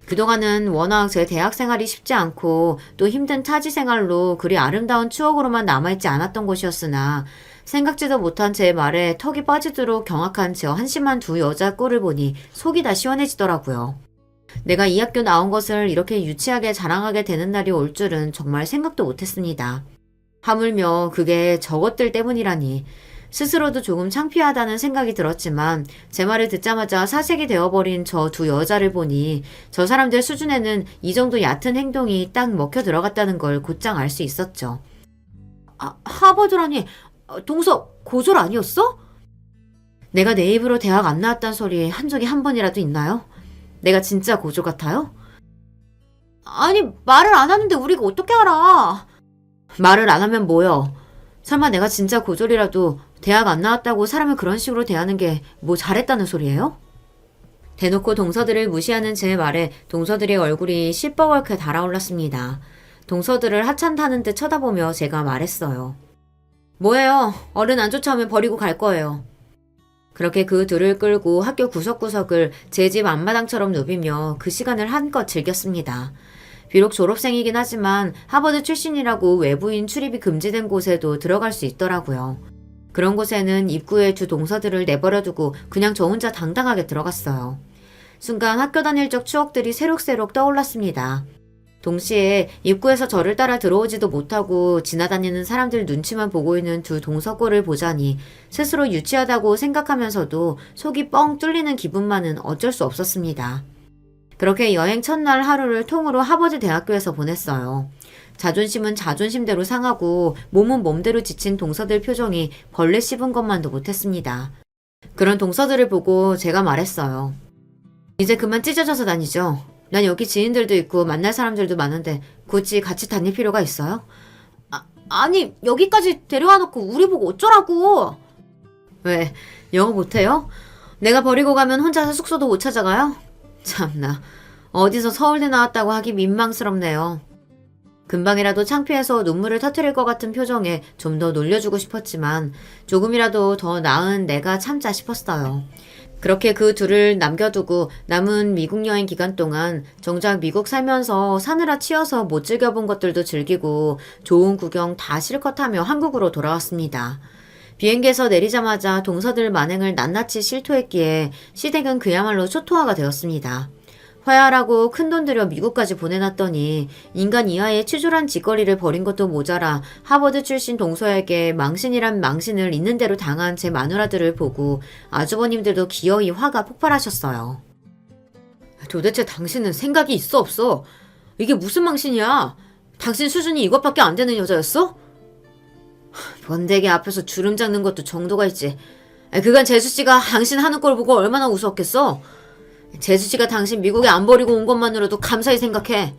그동안은 워낙 제 대학 생활이 쉽지 않고 또 힘든 타지 생활로 그리 아름다운 추억으로만 남아있지 않았던 곳이었으나 생각지도 못한 제 말에 턱이 빠지도록 경악한 저 한심한 두 여자 꼴을 보니 속이 다 시원해지더라고요. 내가 이 학교 나온 것을 이렇게 유치하게 자랑하게 되는 날이 올 줄은 정말 생각도 못했습니다. 하물며 그게 저것들 때문이라니 스스로도 조금 창피하다는 생각이 들었지만 제 말을 듣자마자 사색이 되어버린 저 두 여자를 보니 저 사람들 수준에는 이 정도 얕은 행동이 딱 먹혀 들어갔다는 걸 곧장 알 수 있었죠. 하버드라니 동서 고졸 아니었어? 내가 내 입으로 대학 안 나왔단 소리 한 적이 한 번이라도 있나요? 내가 진짜 고졸 같아요? 아니 말을 안 하는데 우리가 어떻게 알아? 말을 안 하면 뭐여? 설마 내가 진짜 고졸이라도 대학 안 나왔다고 사람을 그런 식으로 대하는 게 뭐 잘했다는 소리예요? 대놓고 동서들을 무시하는 제 말에 동서들의 얼굴이 시뻘겋게 달아올랐습니다. 동서들을 하찮다는 듯 쳐다보며 제가 말했어요. 뭐예요? 얼른 안 쫓아오면 버리고 갈 거예요. 그렇게 그 둘을 끌고 학교 구석구석을 제 집 앞마당처럼 누비며 그 시간을 한껏 즐겼습니다. 비록 졸업생이긴 하지만 하버드 출신이라고 외부인 출입이 금지된 곳에도 들어갈 수 있더라고요. 그런 곳에는 입구에 두 동서들을 내버려두고 그냥 저 혼자 당당하게 들어갔어요. 순간 학교 다닐 적 추억들이 새록새록 떠올랐습니다. 동시에 입구에서 저를 따라 들어오지도 못하고 지나다니는 사람들 눈치만 보고 있는 두 동서꼴을 보자니 스스로 유치하다고 생각하면서도 속이 뻥 뚫리는 기분만은 어쩔 수 없었습니다. 그렇게 여행 첫날 하루를 통으로 하버드 대학교에서 보냈어요. 자존심은 자존심대로 상하고 몸은 몸대로 지친 동서들 표정이 벌레 씹은 것만도 못했습니다. 그런 동서들을 보고 제가 말했어요. 이제 그만 찢어져서 다니죠. 난 여기 지인들도 있고 만날 사람들도 많은데 굳이 같이 다닐 필요가 있어요? 아니 여기까지 데려와 놓고 우리 보고 어쩌라고. 왜? 영어 못해요? 내가 버리고 가면 혼자서 숙소도 못 찾아가요? 참나 어디서 서울대 나왔다고 하기 민망스럽네요. 금방이라도 창피해서 눈물을 터뜨릴 것 같은 표정에 좀 더 놀려주고 싶었지만 조금이라도 더 나은 내가 참자 싶었어요. 그렇게 그 둘을 남겨두고 남은 미국 여행 기간 동안 정작 미국 살면서 사느라 치여서 못 즐겨본 것들도 즐기고 좋은 구경 다 실컷 하며 한국으로 돌아왔습니다. 비행기에서 내리자마자 동서들 만행을 낱낱이 실토했기에 시댁은 그야말로 초토화가 되었습니다. 화해하라고 큰돈 들여 미국까지 보내놨더니 인간 이하의 추졸한 짓거리를 벌인 것도 모자라 하버드 출신 동서에게 망신이란 망신을 있는 대로 당한 제 마누라들을 보고 아주버님들도 기어이 화가 폭발하셨어요. 도대체 당신은 생각이 있어 없어? 이게 무슨 망신이야? 당신 수준이 이것밖에 안 되는 여자였어? 번데기 앞에서 주름 잡는 것도 정도가 있지. 그간 재수씨가 당신 하는 걸 보고 얼마나 우스웠겠어? 재수씨가 당신 미국에 안 버리고 온 것만으로도 감사히 생각해.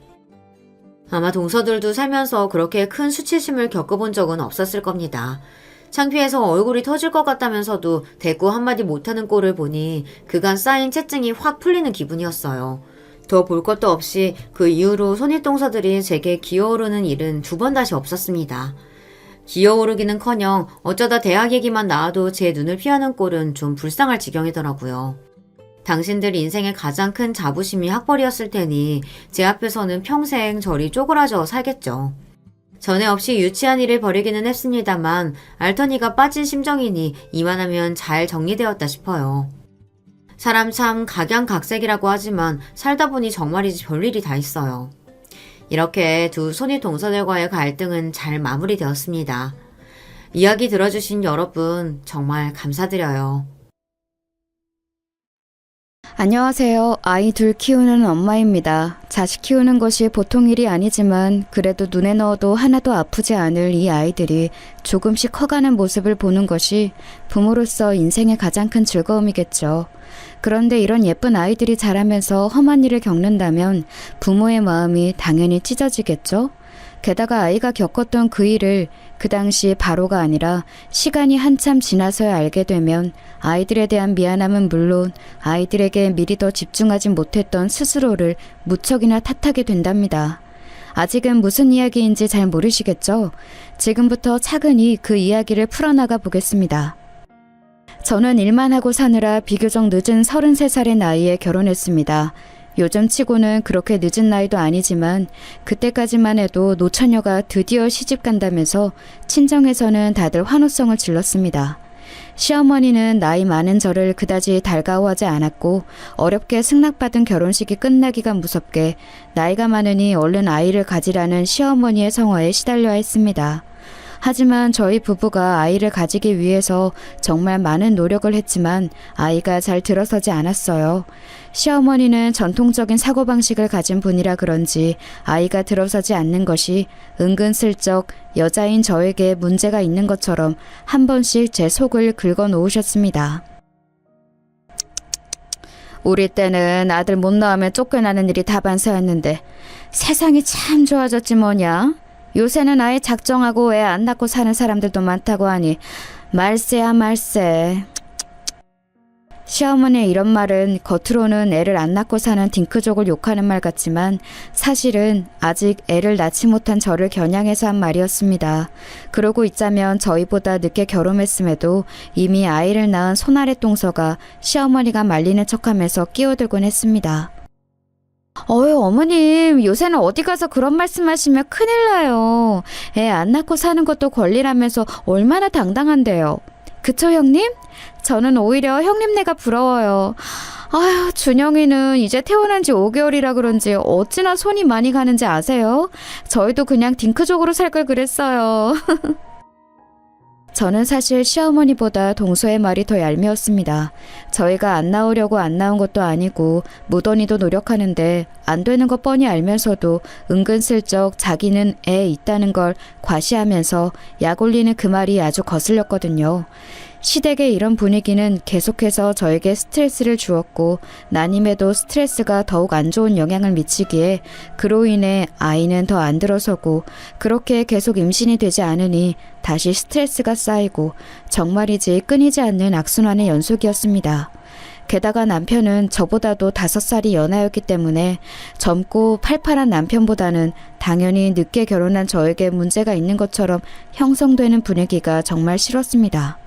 아마 동서들도 살면서 그렇게 큰 수치심을 겪어본 적은 없었을 겁니다. 창피해서 얼굴이 터질 것 같다면서도 대꾸 한마디 못하는 꼴을 보니 그간 쌓인 채증이 확 풀리는 기분이었어요. 더 볼 것도 없이 그 이후로 손윗동서들이 제게 기어오르는 일은 두 번 다시 없었습니다. 기어오르기는커녕 어쩌다 대학 얘기만 나와도 제 눈을 피하는 꼴은 좀 불쌍할 지경이더라고요. 당신들 인생의 가장 큰 자부심이 학벌이었을 테니 제 앞에서는 평생 저리 쪼그라져 살겠죠. 전에 없이 유치한 일을 벌이기는 했습니다만 알터니가 빠진 심정이니 이만하면 잘 정리되었다 싶어요. 사람 참 각양각색이라고 하지만 살다 보니 정말이지 별일이 다 있어요. 이렇게 두 손이 동서들과의 갈등은 잘 마무리되었습니다. 이야기 들어주신 여러분 정말 감사드려요. 안녕하세요. 아이 둘 키우는 엄마입니다. 자식 키우는 것이 보통 일이 아니지만 그래도 눈에 넣어도 하나도 아프지 않을 이 아이들이 조금씩 커가는 모습을 보는 것이 부모로서 인생의 가장 큰 즐거움이겠죠. 그런데 이런 예쁜 아이들이 자라면서 험한 일을 겪는다면 부모의 마음이 당연히 찢어지겠죠? 게다가 아이가 겪었던 그 일을 그 당시 바로가 아니라 시간이 한참 지나서야 알게 되면 아이들에 대한 미안함은 물론 아이들에게 미리 더 집중하지 못했던 스스로를 무척이나 탓하게 된답니다. 아직은 무슨 이야기인지 잘 모르시겠죠? 지금부터 차근히 그 이야기를 풀어나가 보겠습니다. 저는 일만 하고 사느라 비교적 늦은 33살의 나이에 결혼했습니다. 요즘 치고는 그렇게 늦은 나이도 아니지만 그때까지만 해도 노처녀가 드디어 시집 간다면서 친정에서는 다들 환호성을 질렀습니다. 시어머니는 나이 많은 저를 그다지 달가워하지 않았고 어렵게 승낙받은 결혼식이 끝나기가 무섭게 나이가 많으니 얼른 아이를 가지라는 시어머니의 성화에 시달려야 했습니다. 하지만 저희 부부가 아이를 가지기 위해서 정말 많은 노력을 했지만 아이가 잘 들어서지 않았어요. 시어머니는 전통적인 사고방식을 가진 분이라 그런지 아이가 들어서지 않는 것이 은근슬쩍 여자인 저에게 문제가 있는 것처럼 한 번씩 제 속을 긁어 놓으셨습니다. 우리 때는 아들 못 낳으면 쫓겨나는 일이 다반사였는데 세상이 참 좋아졌지 뭐냐? 요새는 아예 작정하고 애 안 낳고 사는 사람들도 많다고 하니 말세야 말세. 시어머니의 이런 말은 겉으로는 애를 안 낳고 사는 딩크족을 욕하는 말 같지만 사실은 아직 애를 낳지 못한 저를 겨냥해서 한 말이었습니다. 그러고 있자면 저희보다 늦게 결혼했음에도 이미 아이를 낳은 손아래 동서가 시어머니가 말리는 척하면서 끼어들곤 했습니다. 어머님, 요새는 어디 가서 그런 말씀하시면 큰일 나요. 애 안 낳고 사는 것도 권리라면서 얼마나 당당한데요. 그쵸, 형님? 저는 오히려 형님네가 부러워요. 아휴, 준영이는 이제 태어난 지 5개월이라 그런지 어찌나 손이 많이 가는지 아세요? 저희도 그냥 딩크족으로 살 걸 그랬어요. 저는 사실 시어머니보다 동서의 말이 더 얄미웠습니다. 저희가 안 나오려고 안 나온 것도 아니고 무던히도 노력하는데 안 되는 거 뻔히 알면서도 은근슬쩍 자기는 애 있다는 걸 과시하면서 약 올리는 그 말이 아주 거슬렸거든요. 시댁의 이런 분위기는 계속해서 저에게 스트레스를 주었고 난임에도 스트레스가 더욱 안 좋은 영향을 미치기에 그로 인해 아이는 더 안 들어서고 그렇게 계속 임신이 되지 않으니 다시 스트레스가 쌓이고 정말이지 끊이지 않는 악순환의 연속이었습니다. 게다가 남편은 저보다도 5살이 연하였기 때문에 젊고 팔팔한 남편보다는 당연히 늦게 결혼한 저에게 문제가 있는 것처럼 형성되는 분위기가 정말 싫었습니다.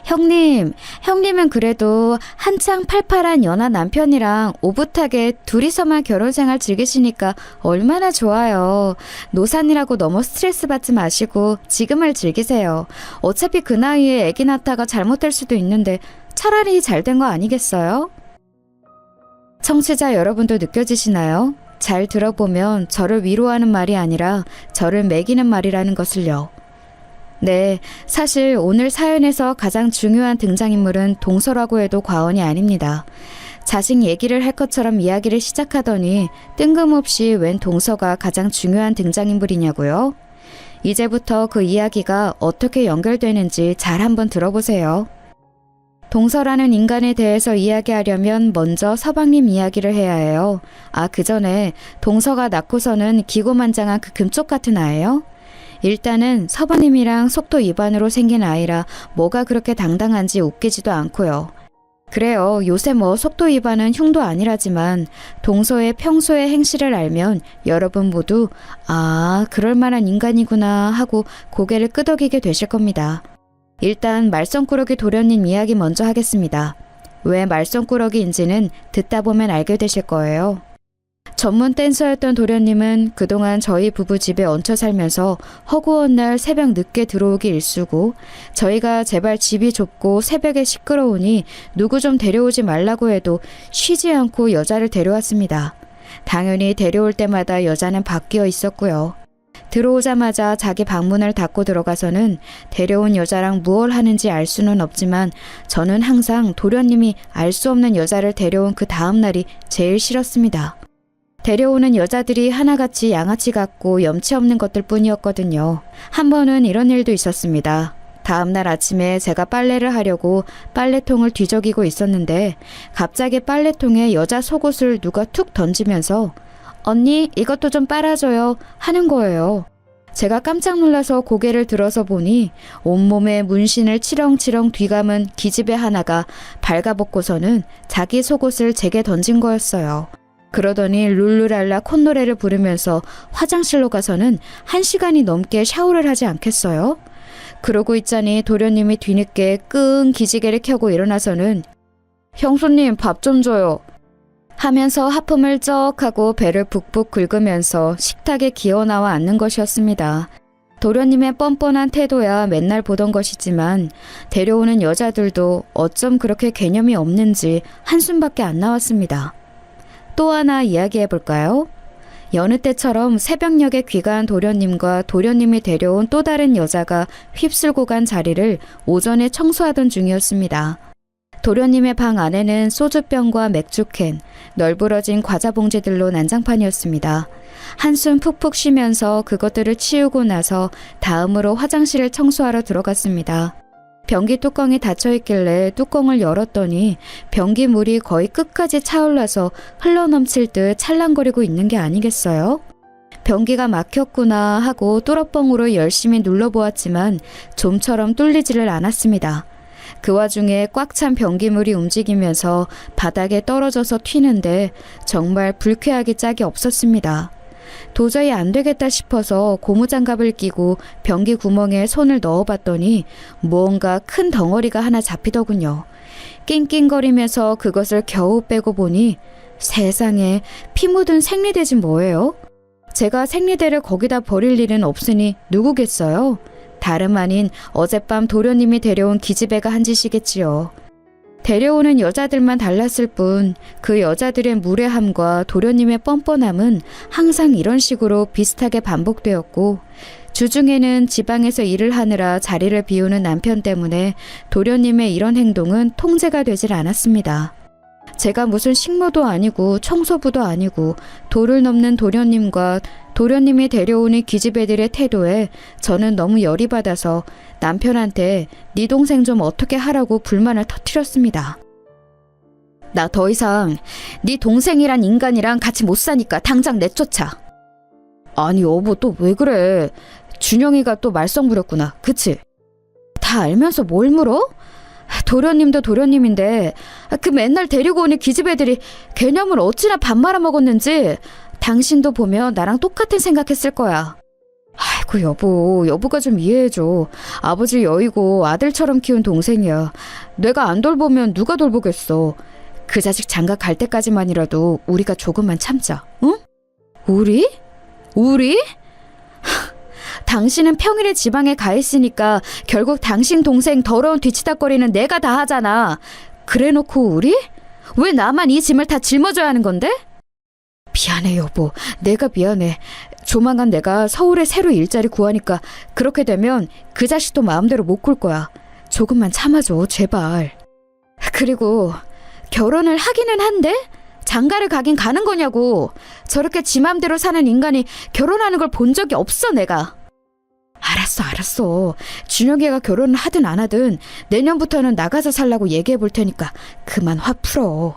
형님은 그래도 한창 팔팔한 연하 남편이랑 오붓하게 둘이서만 결혼생활 즐기시니까 얼마나 좋아요. 노산이라고 너무 스트레스 받지 마시고 지금을 즐기세요. 어차피 그 나이에 아기 낳다가 잘못될 수도 있는데 차라리 잘 된 거 아니겠어요? 청취자 여러분도 느껴지시나요? 잘 들어보면 저를 위로하는 말이 아니라 저를 매기는 말이라는 것을요. 네, 사실 오늘 사연에서 가장 중요한 등장인물은 동서라고 해도 과언이 아닙니다. 자식 얘기를 할 것처럼 이야기를 시작하더니 뜬금없이 웬 동서가 가장 중요한 등장인물이냐고요? 이제부터 그 이야기가 어떻게 연결되는지 잘 한번 들어보세요. 동서라는 인간에 대해서 이야기하려면 먼저 서방님 이야기를 해야 해요. 그 전에 동서가 낳고서는 기고만장한 그 금쪽 같은 아예요? 일단은 서방님이랑 속도 위반으로 생긴 아이라 뭐가 그렇게 당당한지 웃기지도 않고요. 그래요. 요새 뭐 속도 위반은 흉도 아니라지만 동서의 평소의 행실을 알면 여러분 모두 그럴 만한 인간이구나 하고 고개를 끄덕이게 되실 겁니다. 일단 말썽꾸러기 도련님 이야기 먼저 하겠습니다. 왜 말썽꾸러기인지는 듣다 보면 알게 되실 거예요. 전문 댄서였던 도련님은 그동안 저희 부부 집에 얹혀 살면서 허구한 날 새벽 늦게 들어오기 일쑤고 저희가 제발 집이 좁고 새벽에 시끄러우니 누구 좀 데려오지 말라고 해도 쉬지 않고 여자를 데려왔습니다. 당연히 데려올 때마다 여자는 바뀌어 있었고요. 들어오자마자 자기 방문을 닫고 들어가서는 데려온 여자랑 무얼 하는지 알 수는 없지만 저는 항상 도련님이 알 수 없는 여자를 데려온 그 다음 날이 제일 싫었습니다. 데려오는 여자들이 하나같이 양아치 같고 염치 없는 것들 뿐이었거든요. 한 번은 이런 일도 있었습니다. 다음날 아침에 제가 빨래를 하려고 빨래통을 뒤적이고 있었는데 갑자기 빨래통에 여자 속옷을 누가 툭 던지면서 언니 이것도 좀 빨아줘요 하는 거예요. 제가 깜짝 놀라서 고개를 들어서 보니 온몸에 문신을 치렁치렁 뒤감은 기집애 하나가 발가벗고서는 자기 속옷을 제게 던진 거였어요. 그러더니 룰루랄라 콧노래를 부르면서 화장실로 가서는 1시간이 넘게 샤워를 하지 않겠어요? 그러고 있자니 도련님이 뒤늦게 끙 기지개를 켜고 일어나서는 형수님 밥 좀 줘요 하면서 하품을 쩍 하고 배를 북북 긁으면서 식탁에 기어나와 앉는 것이었습니다. 도련님의 뻔뻔한 태도야 맨날 보던 것이지만 데려오는 여자들도 어쩜 그렇게 개념이 없는지 한숨밖에 안 나왔습니다. 또 하나 이야기해 볼까요? 여느 때처럼 새벽녘에 귀가한 도련님과 도련님이 데려온 또 다른 여자가 휩쓸고 간 자리를 오전에 청소하던 중이었습니다. 도련님의 방 안에는 소주병과 맥주캔, 널브러진 과자 봉지들로 난장판이었습니다. 한숨 푹푹 쉬면서 그것들을 치우고 나서 다음으로 화장실을 청소하러 들어갔습니다. 변기 뚜껑이 닫혀있길래 뚜껑을 열었더니 변기 물이 거의 끝까지 차올라서 흘러넘칠 듯 찰랑거리고 있는 게 아니겠어요? 변기가 막혔구나 하고 뚜러뻥으로 열심히 눌러보았지만 좀처럼 뚫리지를 않았습니다. 그 와중에 꽉 찬 변기물이 움직이면서 바닥에 떨어져서 튀는데 정말 불쾌하기 짝이 없었습니다. 도저히 안 되겠다 싶어서 고무장갑을 끼고 변기 구멍에 손을 넣어봤더니 무언가 큰 덩어리가 하나 잡히더군요. 낑낑거리면서 그것을 겨우 빼고 보니 세상에 피 묻은 생리대지 뭐예요? 제가 생리대를 거기다 버릴 일은 없으니 누구겠어요? 다름 아닌 어젯밤 도련님이 데려온 기집애가 한 짓이겠지요. 데려오는 여자들만 달랐을 뿐 그 여자들의 무례함과 도련님의 뻔뻔함은 항상 이런 식으로 비슷하게 반복되었고 주중에는 지방에서 일을 하느라 자리를 비우는 남편 때문에 도련님의 이런 행동은 통제가 되질 않았습니다. 제가 무슨 식모도 아니고 청소부도 아니고 도를 넘는 도련님과 도련님이 데려오는 기집애들의 태도에 저는 너무 열이 받아서 남편한테 네 동생 좀 어떻게 하라고 불만을 터뜨렸습니다. 나 더 이상 네 동생이란 인간이랑 같이 못 사니까 당장 내쫓아. 아니 여보 또 왜 그래? 준영이가 또 말썽 부렸구나. 그치? 다 알면서 뭘 물어? 도련님도 도련님인데 그 맨날 데리고 오는 기집애들이 개념을 어찌나 밥 말아먹었는지 당신도 보면 나랑 똑같은 생각했을 거야. 아이고 여보가 좀 이해해줘. 아버지 여의고 아들처럼 키운 동생이야. 내가 안 돌보면 누가 돌보겠어. 그 자식 장가 갈 때까지만이라도 우리가 조금만 참자. 응? 우리? 당신은 평일에 지방에 가 있으니까 결국 당신 동생 더러운 뒤치다거리는 내가 다 하잖아. 그래놓고 우리? 왜 나만 이 짐을 다 짊어져야 하는 건데? 미안해 여보. 내가 미안해. 조만간 내가 서울에 새로 일자리 구하니까 그렇게 되면 그 자식도 마음대로 못 굴 거야. 조금만 참아줘 제발. 그리고 결혼을 하기는 한데 장가를 가긴 가는 거냐고. 저렇게 지 맘대로 사는 인간이 결혼하는 걸 본 적이 없어 내가. 알았어. 준혁이가 결혼을 하든 안 하든 내년부터는 나가서 살라고 얘기해 볼 테니까 그만 화 풀어.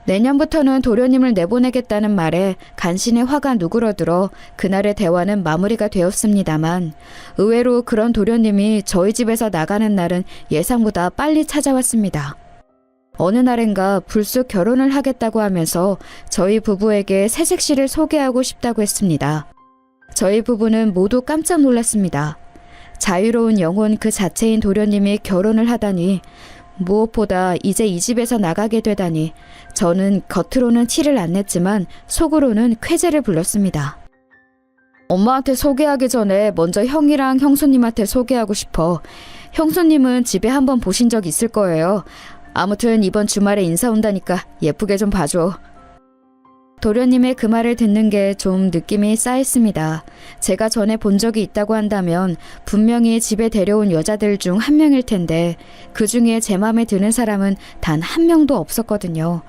내년부터는 도련님을 내보내겠다는 말에 간신히 화가 누그러들어 그날의 대화는 마무리가 되었습니다만 의외로 그런 도련님이 저희 집에서 나가는 날은 예상보다 빨리 찾아왔습니다. 어느 날인가 불쑥 결혼을 하겠다고 하면서 저희 부부에게 새색시를 소개하고 싶다고 했습니다. 저희 부부는 모두 깜짝 놀랐습니다. 자유로운 영혼 그 자체인 도련님이 결혼을 하다니 무엇보다 이제 이 집에서 나가게 되다니 저는 겉으로는 티를 안 냈지만 속으로는 쾌재를 불렀습니다. 엄마한테 소개하기 전에 먼저 형이랑 형수님한테 소개하고 싶어. 형수님은 집에 한번 보신 적 있을 거예요. 아무튼 이번 주말에 인사 온다니까 예쁘게 좀 봐줘. 도련님의 그 말을 듣는 게 좀 느낌이 쌓였습니다. 제가 전에 본 적이 있다고 한다면 분명히 집에 데려온 여자들 중 한 명일 텐데 그 중에 제 마음에 드는 사람은 단 한 명도 없었거든요.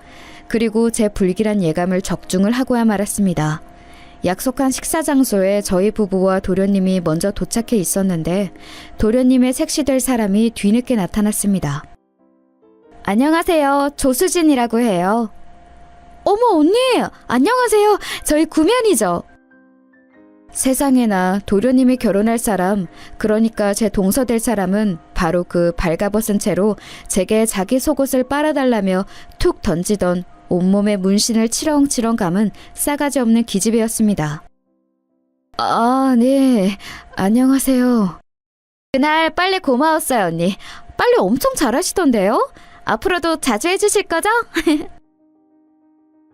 그리고 제 불길한 예감을 적중을 하고야 말았습니다. 약속한 식사 장소에 저희 부부와 도련님이 먼저 도착해 있었는데 도련님의 색시될 사람이 뒤늦게 나타났습니다. 안녕하세요. 조수진이라고 해요. 어머 언니! 안녕하세요. 저희 구면이죠. 세상에나 도련님이 결혼할 사람, 그러니까 제 동서 될 사람은 바로 그 발가벗은 채로 제게 자기 속옷을 빨아달라며 툭 던지던 온몸에 문신을 치렁치렁 감은 싸가지 없는 기집애였습니다. 아, 네. 안녕하세요. 그날 빨래 고마웠어요, 언니. 빨래 엄청 잘하시던데요? 앞으로도 자주 해주실 거죠?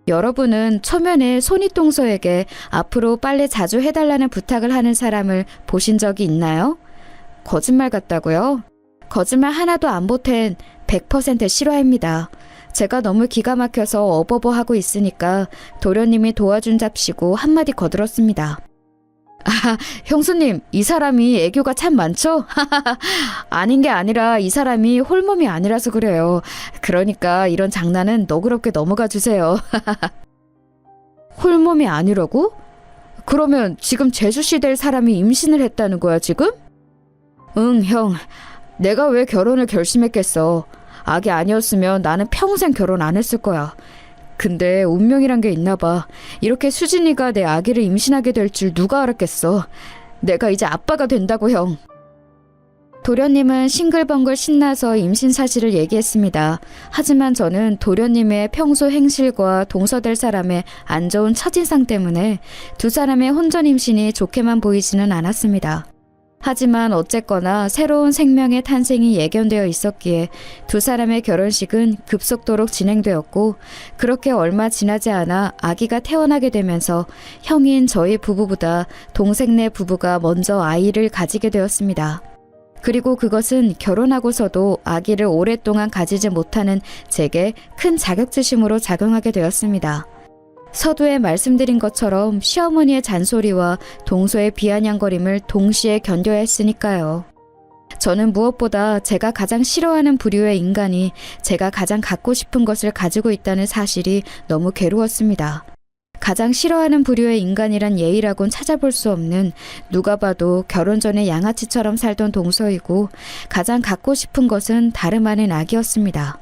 여러분은 초면에 손윗동서에게 앞으로 빨래 자주 해달라는 부탁을 하는 사람을 보신 적이 있나요? 거짓말 같다고요? 거짓말 하나도 안 보탠 100% 실화입니다. 제가 너무 기가 막혀서 어버버하고 있으니까 도련님이 도와준 잡시고 한마디 거들었습니다. 아, 형수님, 이 사람이 애교가 참 많죠? 아닌 게 아니라 이 사람이 홀몸이 아니라서 그래요. 그러니까 이런 장난은 너그럽게 넘어가 주세요. 홀몸이 아니라고? 그러면 지금 제수씨 될 사람이 임신을 했다는 거야, 지금? 응, 형. 내가 왜 결혼을 결심했겠어. 아기 아니었으면 나는 평생 결혼 안 했을 거야. 근데 운명이란 게 있나 봐. 이렇게 수진이가 내 아기를 임신하게 될 줄 누가 알았겠어. 내가 이제 아빠가 된다고, 형. 도련님은 싱글벙글 신나서 임신 사실을 얘기했습니다. 하지만 저는 도련님의 평소 행실과 동서될 사람의 안 좋은 첫인상 때문에 두 사람의 혼전 임신이 좋게만 보이지는 않았습니다. 하지만 어쨌거나 새로운 생명의 탄생이 예견되어 있었기에 두 사람의 결혼식은 급속도로 진행되었고 그렇게 얼마 지나지 않아 아기가 태어나게 되면서 형인 저희 부부보다 동생네 부부가 먼저 아이를 가지게 되었습니다. 그리고 그것은 결혼하고서도 아기를 오랫동안 가지지 못하는 제게 큰 자격지심으로 작용하게 되었습니다. 서두에 말씀드린 것처럼 시어머니의 잔소리와 동서의 비아냥거림을 동시에 견뎌야 했으니까요. 저는 무엇보다 제가 가장 싫어하는 부류의 인간이 제가 가장 갖고 싶은 것을 가지고 있다는 사실이 너무 괴로웠습니다. 가장 싫어하는 부류의 인간이란 예의라곤 찾아볼 수 없는 누가 봐도 결혼 전에 양아치처럼 살던 동서이고 가장 갖고 싶은 것은 다름 아닌 아기였습니다.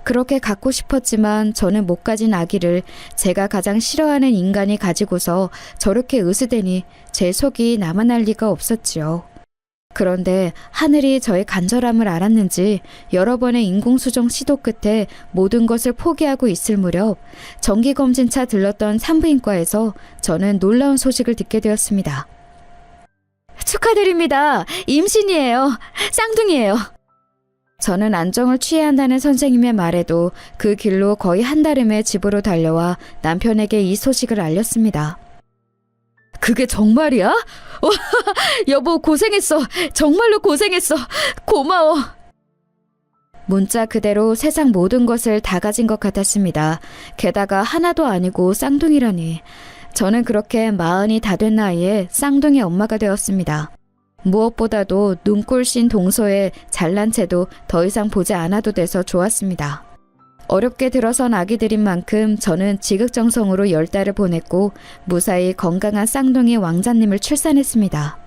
그렇게 갖고 싶었지만 저는 못 가진 아기를 제가 가장 싫어하는 인간이 가지고서 저렇게 으스대니 제 속이 남아날 리가 없었지요. 그런데 하늘이 저의 간절함을 알았는지 여러 번의 인공수정 시도 끝에 모든 것을 포기하고 있을 무렵 정기검진차 들렀던 산부인과에서 저는 놀라운 소식을 듣게 되었습니다. 축하드립니다. 임신이에요. 쌍둥이에요. 저는 안정을 취해야 한다는 선생님의 말에도 그 길로 거의 한달음에 집으로 달려와 남편에게 이 소식을 알렸습니다. 그게 정말이야? 와, 여보 고생했어. 정말로 고생했어. 고마워. 문자 그대로 세상 모든 것을 다 가진 것 같았습니다. 게다가 하나도 아니고 쌍둥이라니. 저는 그렇게 40이 다 된 나이에 쌍둥이 엄마가 되었습니다. 무엇보다도 눈꼴씬 동서에 잘난 채도 더 이상 보지 않아도 돼서 좋았습니다. 어렵게 들어선 아기들인 만큼 저는 지극정성으로 10달을 보냈고 무사히 건강한 쌍둥이 왕자님을 출산했습니다.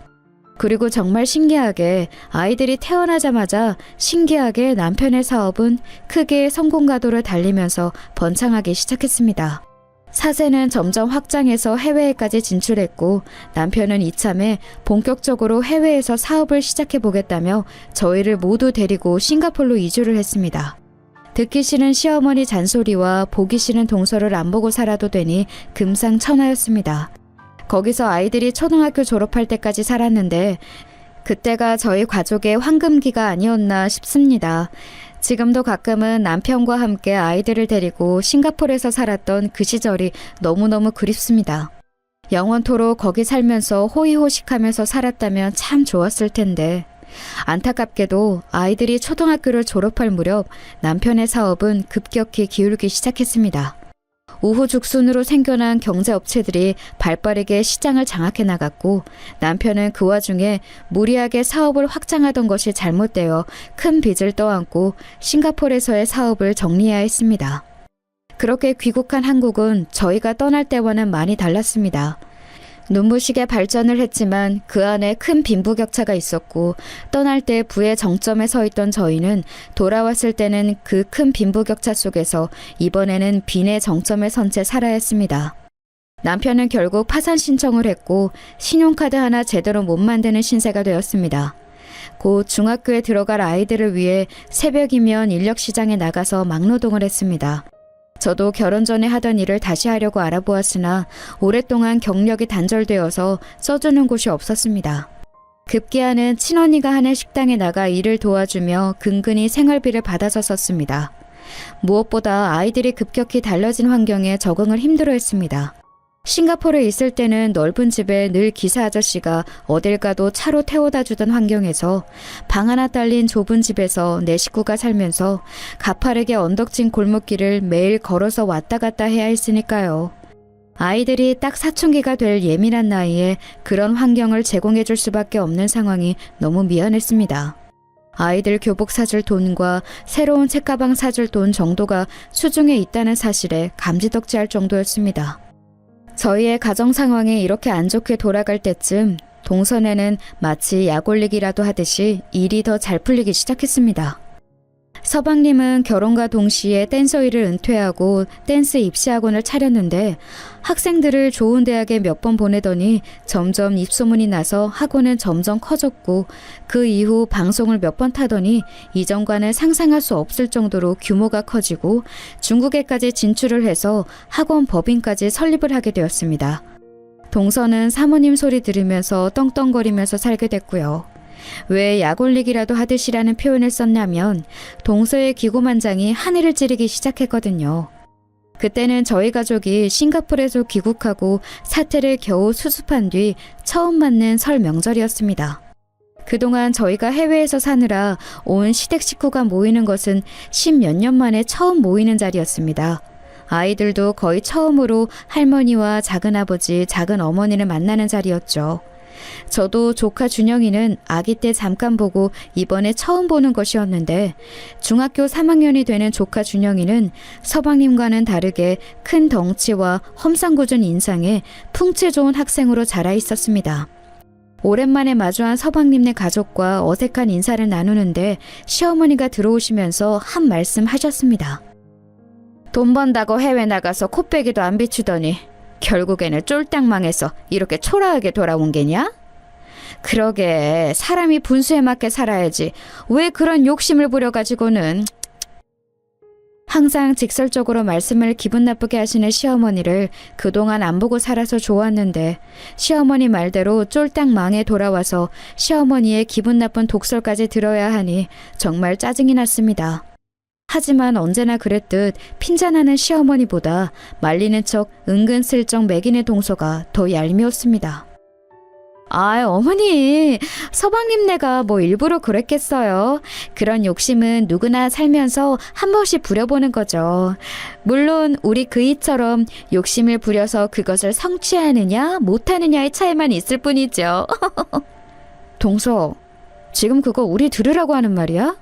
그리고 정말 신기하게 아이들이 태어나자마자 신기하게 남편의 사업은 크게 성공 가도를 달리면서 번창하기 시작했습니다. 사세는 점점 확장해서 해외에까지 진출했고 남편은 이참에 본격적으로 해외에서 사업을 시작해보겠다며 저희를 모두 데리고 싱가포르로 이주를 했습니다. 듣기 싫은 시어머니 잔소리와 보기 싫은 동서를 안 보고 살아도 되니 금상첨화였습니다. 거기서 아이들이 초등학교 졸업할 때까지 살았는데 그때가 저희 가족의 황금기가 아니었나 싶습니다. 지금도 가끔은 남편과 함께 아이들을 데리고 싱가포르에서 살았던 그 시절이 너무너무 그립습니다. 영원토록 거기 살면서 호의호식하면서 살았다면 참 좋았을 텐데 안타깝게도 아이들이 초등학교를 졸업할 무렵 남편의 사업은 급격히 기울기 시작했습니다. 우후죽순으로 생겨난 경제업체들이 발빠르게 시장을 장악해 나갔고 남편은 그 와중에 무리하게 사업을 확장하던 것이 잘못되어 큰 빚을 떠안고 싱가포르에서의 사업을 정리해야 했습니다. 그렇게 귀국한 한국은 저희가 떠날 때와는 많이 달랐습니다. 눈부시게 발전을 했지만 그 안에 큰 빈부격차가 있었고 떠날 때 부의 정점에 서 있던 저희는 돌아왔을 때는 그 큰 빈부격차 속에서 이번에는 빈의 정점에 선 채 살아야 했습니다. 남편은 결국 파산 신청을 했고 신용카드 하나 제대로 못 만드는 신세가 되었습니다. 곧 중학교에 들어갈 아이들을 위해 새벽이면 인력시장에 나가서 막노동을 했습니다. 저도 결혼 전에 하던 일을 다시 하려고 알아보았으나 오랫동안 경력이 단절되어서 써주는 곳이 없었습니다. 급기야는 친언니가 하는 식당에 나가 일을 도와주며 근근히 생활비를 받아서 썼습니다. 무엇보다 아이들이 급격히 달라진 환경에 적응을 힘들어했습니다. 싱가포르에 있을 때는 넓은 집에 늘 기사 아저씨가 어딜 가도 차로 태워다 주던 환경에서 방 하나 딸린 좁은 집에서 내 식구가 살면서 가파르게 언덕진 골목길을 매일 걸어서 왔다 갔다 해야 했으니까요. 아이들이 딱 사춘기가 될 예민한 나이에 그런 환경을 제공해 줄 수밖에 없는 상황이 너무 미안했습니다. 아이들 교복 사줄 돈과 새로운 책가방 사줄 돈 정도가 수중에 있다는 사실에 감지덕지할 정도였습니다. 저희의 가정 상황이 이렇게 안 좋게 돌아갈 때쯤 동선에는 마치 약 올리기라도 하듯이 일이 더 잘 풀리기 시작했습니다. 서방님은 결혼과 동시에 댄서 일을 은퇴하고 댄스 입시학원을 차렸는데 학생들을 좋은 대학에 몇 번 보내더니 점점 입소문이 나서 학원은 점점 커졌고 그 이후 방송을 몇 번 타더니 이전과는 상상할 수 없을 정도로 규모가 커지고 중국에까지 진출을 해서 학원 법인까지 설립을 하게 되었습니다. 동서는 사모님 소리 들으면서 떵떵거리면서 살게 됐고요. 왜 약올리기라도 하듯이라는 표현을 썼냐면 동서의 기고만장이 하늘을 찌르기 시작했거든요. 그때는 저희 가족이 싱가포르에서 귀국하고 사태를 겨우 수습한 뒤 처음 맞는 설 명절이었습니다. 그동안 저희가 해외에서 사느라 온 시댁 식구가 모이는 것은 10몇 년 만에 처음 모이는 자리였습니다. 아이들도 거의 처음으로 할머니와 작은아버지, 작은어머니를 만나는 자리였죠. 저도 조카 준영이는 아기 때 잠깐 보고 이번에 처음 보는 것이었는데 중학교 3학년이 되는 조카 준영이는 서방님과는 다르게 큰 덩치와 험상궂은 인상에 풍채 좋은 학생으로 자라 있었습니다. 오랜만에 마주한 서방님네 가족과 어색한 인사를 나누는데 시어머니가 들어오시면서 한 말씀 하셨습니다. 돈 번다고 해외 나가서 코빼기도 안 비추더니 결국에는 쫄딱 망해서 이렇게 초라하게 돌아온 게냐? 그러게 사람이 분수에 맞게 살아야지 왜 그런 욕심을 부려가지고는. 항상 직설적으로 말씀을 기분 나쁘게 하시는 시어머니를 그동안 안 보고 살아서 좋았는데 시어머니 말대로 쫄딱 망해 돌아와서 시어머니의 기분 나쁜 독설까지 들어야 하니 정말 짜증이 났습니다. 하지만 언제나 그랬듯 핀잔하는 시어머니보다 말리는 척 은근슬쩍 매기는 동서가 더 얄미웠습니다. 아, 어머니, 서방님네가 뭐 일부러 그랬겠어요. 그런 욕심은 누구나 살면서 한 번씩 부려보는 거죠. 물론 우리 그이처럼 욕심을 부려서 그것을 성취하느냐 못하느냐의 차이만 있을 뿐이죠. 동서, 지금 그거 우리 들으라고 하는 말이야?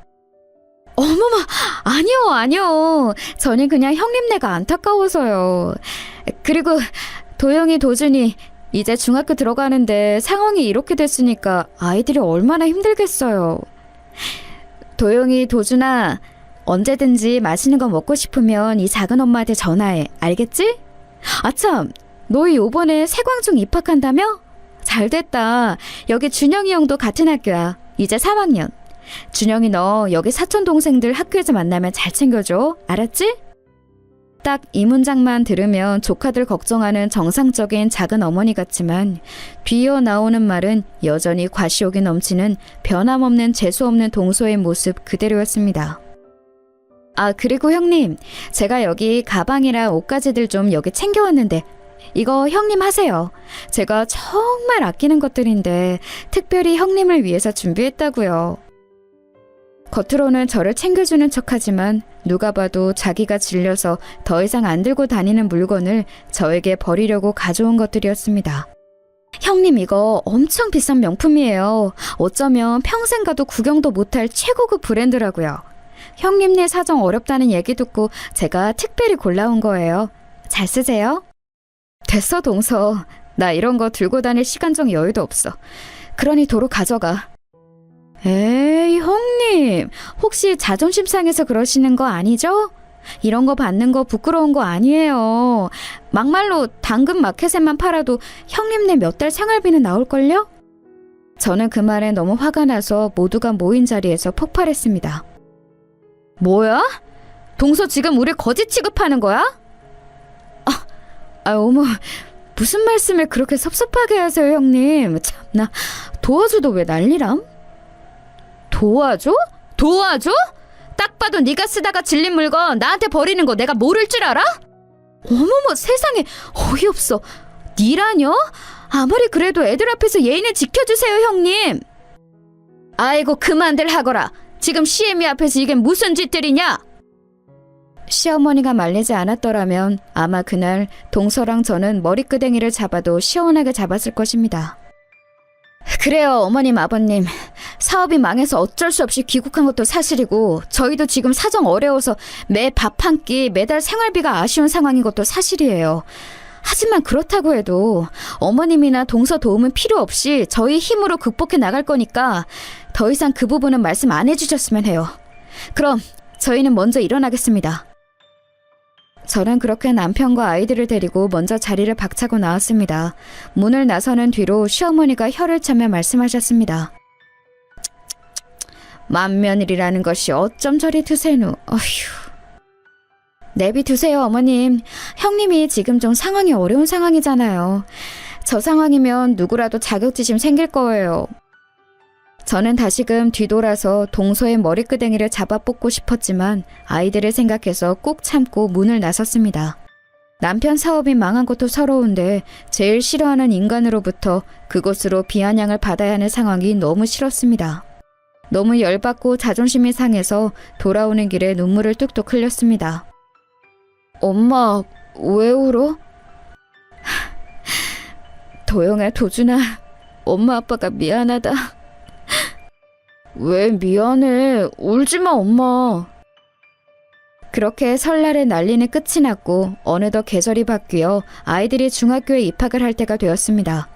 어머머, 아니요. 저는 그냥 형님네가 안타까워서요. 그리고 도영이, 도준이 이제 중학교 들어가는데 상황이 이렇게 됐으니까 아이들이 얼마나 힘들겠어요. 도영이, 도준아, 언제든지 맛있는 거 먹고 싶으면 이 작은 엄마한테 전화해. 알겠지? 아참, 너희 요번에 세광중 입학한다며? 잘됐다. 여기 준영이 형도 같은 학교야. 이제 3학년. 준영이 너 여기 사촌 동생들 학교에서 만나면 잘 챙겨줘. 알았지? 딱 이 문장만 들으면 조카들 걱정하는 정상적인 작은 어머니 같지만 뒤이어 나오는 말은 여전히 과시욕이 넘치는 변함없는 재수없는 동서의 모습 그대로였습니다. 아, 그리고 형님, 제가 여기 가방이랑 옷가지들 좀 여기 챙겨왔는데 이거 형님 하세요. 제가 정말 아끼는 것들인데 특별히 형님을 위해서 준비했다고요. 겉으로는 저를 챙겨주는 척하지만 누가 봐도 자기가 질려서 더 이상 안 들고 다니는 물건을 저에게 버리려고 가져온 것들이었습니다. 형님, 이거 엄청 비싼 명품이에요. 어쩌면 평생 가도 구경도 못할 최고급 브랜드라고요. 형님네 사정 어렵다는 얘기 듣고 제가 특별히 골라온 거예요. 잘 쓰세요. 됐어, 동서. 나 이런 거 들고 다닐 시간적 여유도 없어. 그러니 도로 가져가. 에이, 형님. 혹시 자존심 상해서 그러시는 거 아니죠? 이런 거 받는 거 부끄러운 거 아니에요. 막말로 당근 마켓에만 팔아도 형님네 몇 달 생활비는 나올걸요? 저는 그 말에 너무 화가 나서 모두가 모인 자리에서 폭발했습니다. 뭐야? 동서 지금 우리 거지 취급하는 거야? 어머, 무슨 말씀을 그렇게 섭섭하게 하세요, 형님. 참나, 도와줘도 왜 난리람? 도와줘? 도와줘? 딱 봐도 네가 쓰다가 질린 물건 나한테 버리는 거 내가 모를 줄 알아? 어머머, 세상에, 어이없어. 니라뇨? 아무리 그래도 애들 앞에서 예의는 지켜주세요, 형님. 아이고, 그만들 하거라. 지금 시애미 앞에서 이게 무슨 짓들이냐? 시어머니가 말리지 않았더라면 아마 그날 동서랑 저는 머리끄댕이를 잡아도 시원하게 잡았을 것입니다. 그래요, 어머님, 아버님. 사업이 망해서 어쩔 수 없이 귀국한 것도 사실이고 저희도 지금 사정 어려워서 매 밥 한 끼, 매달 생활비가 아쉬운 상황인 것도 사실이에요. 하지만 그렇다고 해도 어머님이나 동서 도움은 필요 없이 저희 힘으로 극복해 나갈 거니까 더 이상 그 부분은 말씀 안 해주셨으면 해요. 그럼 저희는 먼저 일어나겠습니다. 저는 그렇게 남편과 아이들을 데리고 먼저 자리를 박차고 나왔습니다. 문을 나서는 뒤로 시어머니가 혀를 차며 말씀하셨습니다. 만면일이라는 것이 어쩜 저리 드세누. 어휴. 내비두세요, 어머님. 형님이 지금 좀 상황이 어려운 상황이잖아요. 저 상황이면 누구라도 자격지심 생길 거예요. 저는 다시금 뒤돌아서 동서의 머리끄댕이를 잡아 뽑고 싶었지만 아이들을 생각해서 꾹 참고 문을 나섰습니다. 남편 사업이 망한 것도 서러운데 제일 싫어하는 인간으로부터 그곳으로 비아냥을 받아야 하는 상황이 너무 싫었습니다. 너무 열받고 자존심이 상해서 돌아오는 길에 눈물을 뚝뚝 흘렸습니다. 엄마, 왜 울어? 도영아, 도준아, 엄마 아빠가 미안하다. 왜 미안해? 울지마, 엄마. 그렇게 설날의 난리는 끝이 났고 어느덧 계절이 바뀌어 아이들이 중학교에 입학을 할 때가 되었습니다.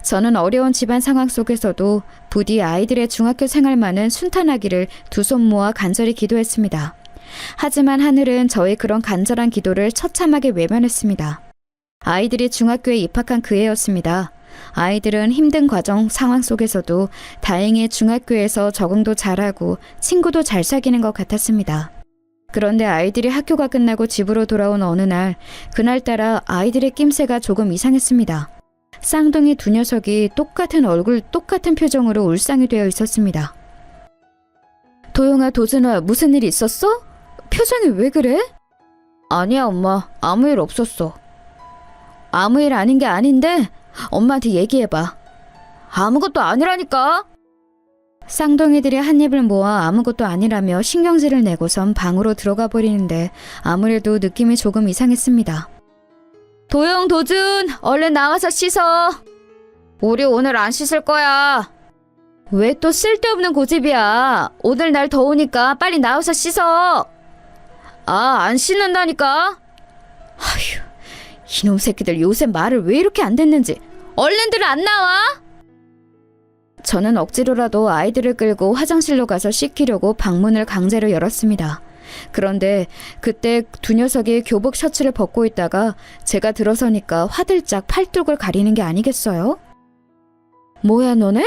저는 어려운 집안 상황 속에서도 부디 아이들의 중학교 생활만은 순탄하기를 두 손 모아 간절히 기도했습니다. 하지만 하늘은 저의 그런 간절한 기도를 처참하게 외면했습니다. 아이들이 중학교에 입학한 그 해였습니다. 아이들은 힘든 과정 상황 속에서도 다행히 중학교에서 적응도 잘하고 친구도 잘 사귀는 것 같았습니다. 그런데 아이들이 학교가 끝나고 집으로 돌아온 어느 날, 그날따라 아이들의 낌새가 조금 이상했습니다. 쌍둥이 두 녀석이 똑같은 얼굴, 똑같은 표정으로 울상이 되어 있었습니다. 도영아, 도준아, 무슨 일 있었어? 표정이 왜 그래? 아니야, 엄마. 아무 일 없었어. 아무 일 아닌 게 아닌데 엄마한테 얘기해봐. 아무것도 아니라니까. 쌍둥이들이 한 입을 모아 아무것도 아니라며 신경질을 내고선 방으로 들어가 버리는데 아무래도 느낌이 조금 이상했습니다. 도영, 도준, 얼른 나와서 씻어. 우리 오늘 안 씻을 거야. 왜 또 쓸데없는 고집이야. 오늘 날 더우니까 빨리 나와서 씻어. 안 씻는다니까. 아휴, 이놈 새끼들 요새 말을 왜 이렇게 안 듣는지. 얼른들 안 나와? 저는 억지로라도 아이들을 끌고 화장실로 가서 씻기려고 방문을 강제로 열었습니다. 그런데 그때 두 녀석이 교복 셔츠를 벗고 있다가 제가 들어서니까 화들짝 팔뚝을 가리는 게 아니겠어요? 뭐야, 너네?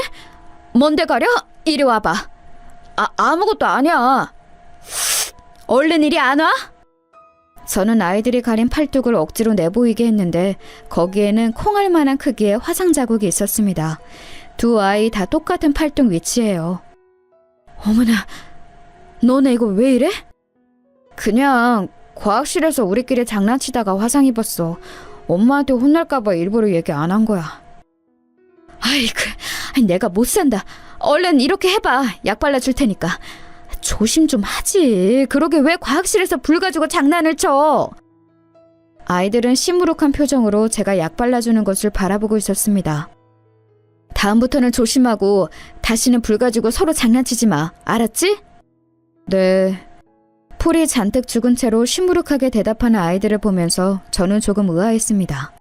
뭔데 가려? 이리 와봐. 아무것도 아니야. 얼른 이리 안 와? 저는 아이들이 가린 팔뚝을 억지로 내보이게 했는데 거기에는 콩알만한 크기의 화상 자국이 있었습니다. 두 아이 다 똑같은 팔뚝 위치예요. 어머나, 너네 이거 왜 이래? 그냥 과학실에서 우리끼리 장난치다가 화상 입었어. 엄마한테 혼날까봐 일부러 얘기 안 한 거야. 아이고, 내가 못 산다. 얼른 이렇게 해봐. 약 발라줄 테니까. 조심 좀 하지. 그러게 왜 과학실에서 불 가지고 장난을 쳐? 아이들은 시무룩한 표정으로 제가 약 발라주는 것을 바라보고 있었습니다. 다음부터는 조심하고 다시는 불 가지고 서로 장난치지 마. 알았지? 네. 풀이 잔뜩 죽은 채로 시무룩하게 대답하는 아이들을 보면서 저는 조금 의아했습니다.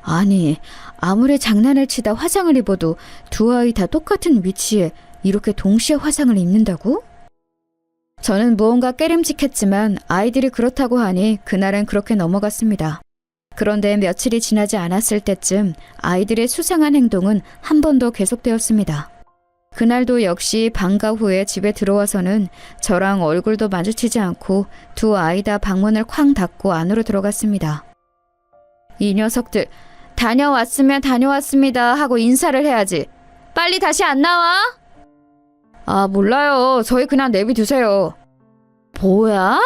아니, 아무리 장난을 치다 화상을 입어도 두 아이 다 똑같은 위치에 이렇게 동시에 화상을 입는다고? 저는 무언가 깨름직했지만 아이들이 그렇다고 하니 그날은 그렇게 넘어갔습니다. 그런데 며칠이 지나지 않았을 때쯤 아이들의 수상한 행동은 한 번 더 계속되었습니다. 그날도 역시 방과 후에 집에 들어와서는 저랑 얼굴도 마주치지 않고 두 아이 다 방문을 쾅 닫고 안으로 들어갔습니다. 이 녀석들, 다녀왔으면 다녀왔습니다 하고 인사를 해야지. 빨리 다시 안 나와? 아, 몰라요. 저희 그냥 내비두세요. 뭐야?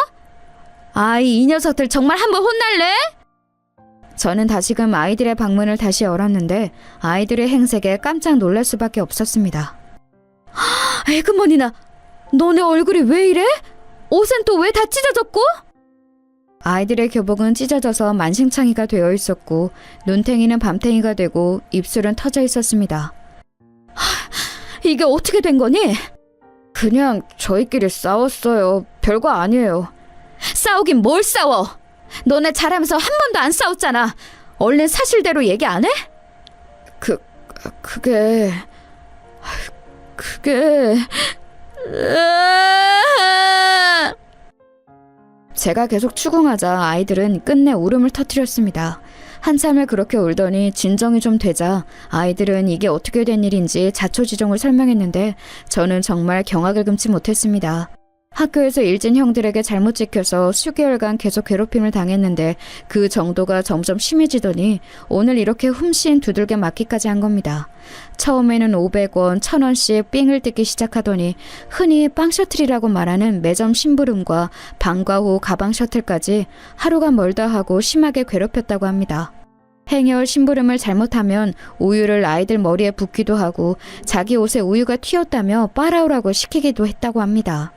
이 녀석들 정말 한번 혼날래? 저는 다시금 아이들의 방문을 다시 열었는데 아이들의 행색에 깜짝 놀랄 수밖에 없었습니다. 에그머니나, 너네 얼굴이 왜 이래? 옷은 또 왜 다 찢어졌고? 아이들의 교복은 찢어져서 만신창이가 되어 있었고 눈탱이는 밤탱이가 되고 입술은 터져 있었습니다. 이게 어떻게 된 거니? 그냥 저희끼리 싸웠어요. 별거 아니에요. 싸우긴 뭘 싸워? 너네 잘하면서 한 번도 안 싸웠잖아. 얼른 사실대로 얘기 안 해? 그게... 제가 계속 추궁하자 아이들은 끝내 울음을 터뜨렸습니다. 한참을 그렇게 울더니 진정이 좀 되자 아이들은 이게 어떻게 된 일인지 자초지종을 설명했는데 저는 정말 경악을 금치 못했습니다. 학교에서 일진 형들에게 잘못 찍혀서 수개월간 계속 괴롭힘을 당했는데 그 정도가 점점 심해지더니 오늘 이렇게 훔씬 두들겨 맞기까지 한 겁니다. 처음에는 500원, 1000원씩 삥을 뜯기 시작하더니 흔히 빵 셔틀이라고 말하는 매점 심부름과 방과 후 가방 셔틀까지 하루가 멀다 하고 심하게 괴롭혔다고 합니다. 행여 심부름을 잘못하면 우유를 아이들 머리에 붓기도 하고 자기 옷에 우유가 튀었다며 빨아오라고 시키기도 했다고 합니다.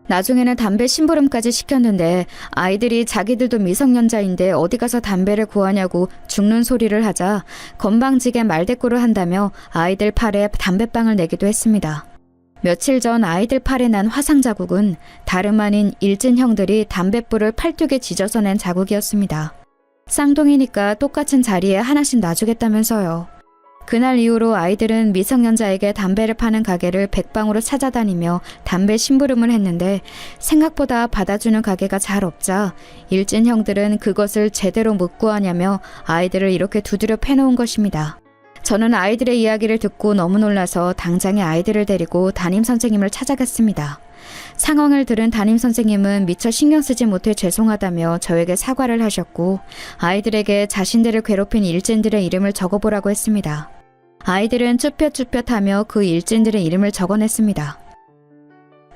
나중에는 담배 심부름까지 시켰는데 아이들이 자기들도 미성년자인데 어디 가서 담배를 구하냐고 죽는 소리를 하자 건방지게 말대꾸를 한다며 아이들 팔에 담배빵을 내기도 했습니다. 며칠 전 아이들 팔에 난 화상 자국은 다름 아닌 일진 형들이 담뱃불을 팔뚝에 지져서 낸 자국이었습니다. 쌍둥이니까 똑같은 자리에 하나씩 놔주겠다면서요. 그날 이후로 아이들은 미성년자에게 담배를 파는 가게를 백방으로 찾아다니며 담배 심부름을 했는데 생각보다 받아주는 가게가 잘 없자 일진 형들은 그것을 제대로 못 구하냐며 아이들을 이렇게 두드려 패놓은 것입니다. 저는 아이들의 이야기를 듣고 너무 놀라서 당장에 아이들을 데리고 담임선생님을 찾아갔습니다. 상황을 들은 담임선생님은 미처 신경 쓰지 못해 죄송하다며 저에게 사과를 하셨고 아이들에게 자신들을 괴롭힌 일진들의 이름을 적어보라고 했습니다. 아이들은 쭈뼛쭈뼛하며 그 일진들의 이름을 적어냈습니다.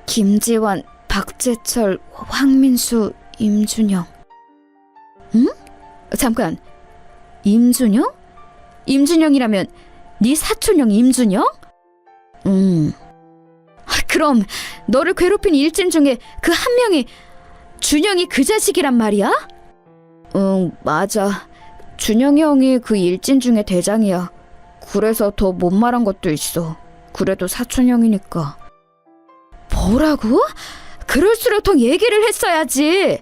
김지환, 박재철, 황민수, 임준영. 응? 잠깐, 임준영? 임준영이라면 네 사촌형 임준영? 그럼 너를 괴롭힌 일진 중에 그 한 명이 준영이 그 자식이란 말이야? 응, 맞아. 준영이 형이 그 일진 중에 대장이야. 그래서 더 못 말한 것도 있어. 그래도 사촌형이니까. 뭐라고? 그럴수록 더 얘기를 했어야지.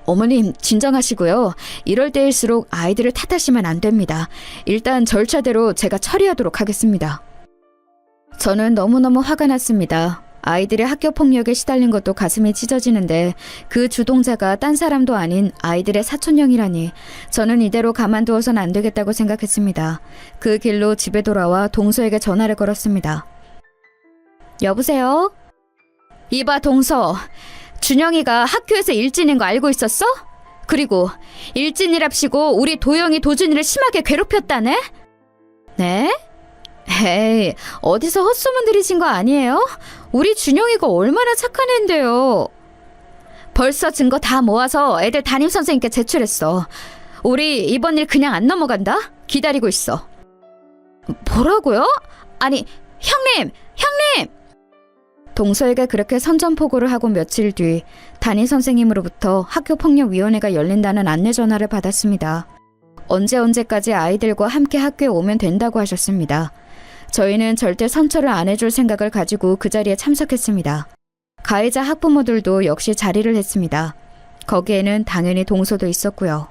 어머님 진정하시고요. 이럴 때일수록 아이들을 탓하시면 안 됩니다. 일단 절차대로 제가 처리하도록 하겠습니다. 저는 너무너무 화가 났습니다. 아이들의 학교 폭력에 시달린 것도 가슴이 찢어지는데 그 주동자가 딴 사람도 아닌 아이들의 사촌형이라니 저는 이대로 가만두어선 안 되겠다고 생각했습니다. 그 길로 집에 돌아와 동서에게 전화를 걸었습니다. 여보세요? 이봐 동서, 준영이가 학교에서 일진인 거 알고 있었어? 그리고 일진이랍시고 우리 도영이 도준이를 심하게 괴롭혔다네? 네? 에이, 어디서 헛소문 들이신 거 아니에요? 우리 준영이가 얼마나 착한 애인데요. 벌써 증거 다 모아서 애들 담임선생님께 제출했어. 우리 이번 일 그냥 안 넘어간다? 기다리고 있어. 뭐라고요? 아니, 형님! 동서에게 그렇게 선전포고를 하고 며칠 뒤 담임선생님으로부터 학교폭력위원회가 열린다는 안내 전화를 받았습니다. 언제까지 아이들과 함께 학교에 오면 된다고 하셨습니다. 저희는 절대 선처를 안 해줄 생각을 가지고 그 자리에 참석했습니다. 가해자 학부모들도 역시 자리를 했습니다. 거기에는 당연히 동서도 있었고요.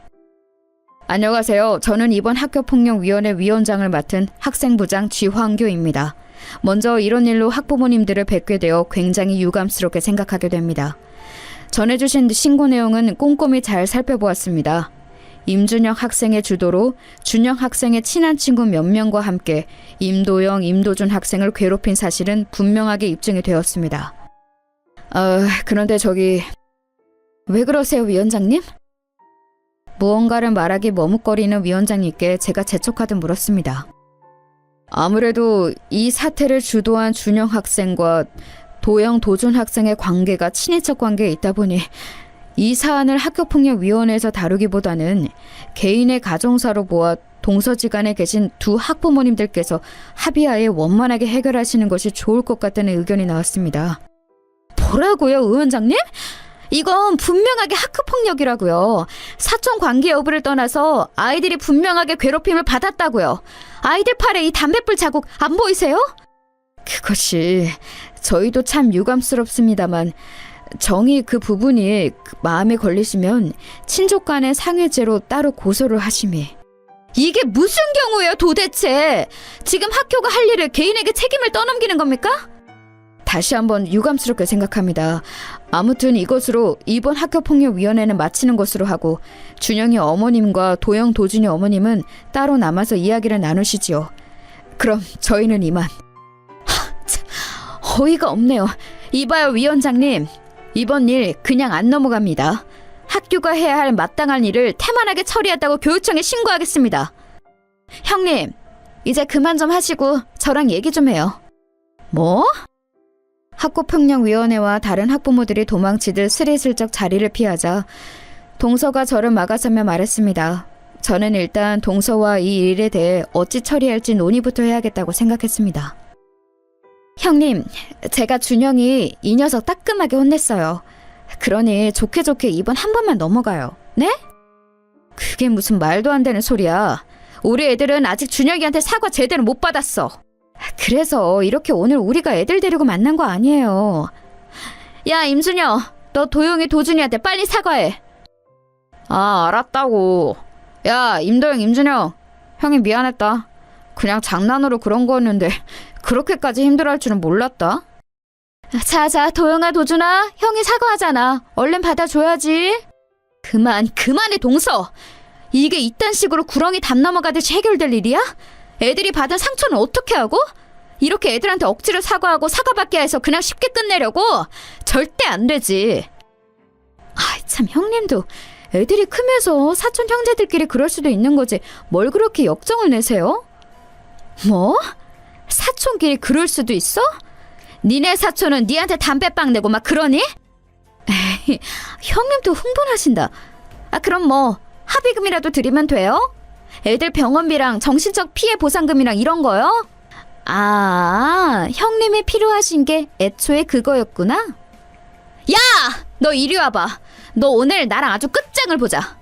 안녕하세요. 저는 이번 학교폭력위원회 위원장을 맡은 학생부장 쥐황교입니다. 먼저 이런 일로 학부모님들을 뵙게 되어 굉장히 유감스럽게 생각하게 됩니다. 전해주신 신고 내용은 꼼꼼히 잘 살펴보았습니다. 임준혁 학생의 주도로 준혁 학생의 친한 친구 몇 명과 함께 임도영, 임도준 학생을 괴롭힌 사실은 분명하게 입증이 되었습니다. 그런데 왜 그러세요, 위원장님? 무언가를 말하기 머뭇거리는 위원장님께 제가 재촉하듯 물었습니다. 아무래도 이 사태를 주도한 준영 학생과 도영, 도준 학생의 관계가 친인척 관계에 있다 보니 이 사안을 학교폭력위원회에서 다루기보다는 개인의 가정사로 모아 동서지간에 계신 두 학부모님들께서 합의하에 원만하게 해결하시는 것이 좋을 것 같다는 의견이 나왔습니다. 뭐라고요, 위원장님? 이건 분명하게 학교폭력이라고요. 사촌 관계 여부를 떠나서 아이들이 분명하게 괴롭힘을 받았다고요. 아이들 팔에 이 담뱃불 자국 안 보이세요? 그것이 저희도 참 유감스럽습니다만 정이 그 부분이 마음에 걸리시면 친족 간의 상해죄로 따로 고소를 하심이. 이게 무슨 경우예요 도대체? 지금 학교가 할 일을 개인에게 책임을 떠넘기는 겁니까? 다시 한번 유감스럽게 생각합니다. 아무튼 이것으로 이번 학교폭력위원회는 마치는 것으로 하고 준영이 어머님과 도영, 도준이 어머님은 따로 남아서 이야기를 나누시지요. 그럼 저희는 이만. 참, 어이가 없네요. 이봐요 위원장님. 이번 일 그냥 안 넘어갑니다. 학교가 해야 할 마땅한 일을 태만하게 처리했다고 교육청에 신고하겠습니다. 형님, 이제 그만 좀 하시고 저랑 얘기 좀 해요. 뭐? 학교폭력위원회와 다른 학부모들이 도망치듯 스리슬쩍 자리를 피하자 동서가 저를 막아서며 말했습니다. 저는 일단 동서와 이 일에 대해 어찌 처리할지 논의부터 해야겠다고 생각했습니다. 형님, 제가 준영이 이 녀석 따끔하게 혼냈어요. 그러니 좋게 이번 한 번만 넘어가요. 네? 그게 무슨 말도 안 되는 소리야. 우리 애들은 아직 준혁이한테 사과 제대로 못 받았어. 그래서 이렇게 오늘 우리가 애들 데리고 만난 거 아니에요. 야, 임준혁, 너 도영이, 도준이한테 빨리 사과해. 아, 알았다고. 야, 임도영, 임준혁, 형이 미안했다. 그냥 장난으로 그런 거였는데 그렇게까지 힘들어할 줄은 몰랐다. 자, 도영아, 도준아, 형이 사과하잖아. 얼른 받아줘야지. 그만해, 동서. 이게 이딴 식으로 구렁이 담 넘어가듯이 해결될 일이야? 애들이 받은 상처는 어떻게 하고? 이렇게 애들한테 억지로 사과하고 사과받게 해서 그냥 쉽게 끝내려고? 절대 안 되지. 참, 형님도 애들이 크면서 사촌 형제들끼리 그럴 수도 있는 거지 뭘 그렇게 역정을 내세요? 뭐? 사촌끼리 그럴 수도 있어? 니네 사촌은 니한테 담배빵 내고 막 그러니? 에이, 형님도 흥분하신다. 그럼 뭐 합의금이라도 드리면 돼요? 애들 병원비랑 정신적 피해 보상금이랑 이런 거요? 형님이 필요하신 게 애초에 그거였구나? 야! 너 이리 와봐. 너 오늘 나랑 아주 끝장을 보자.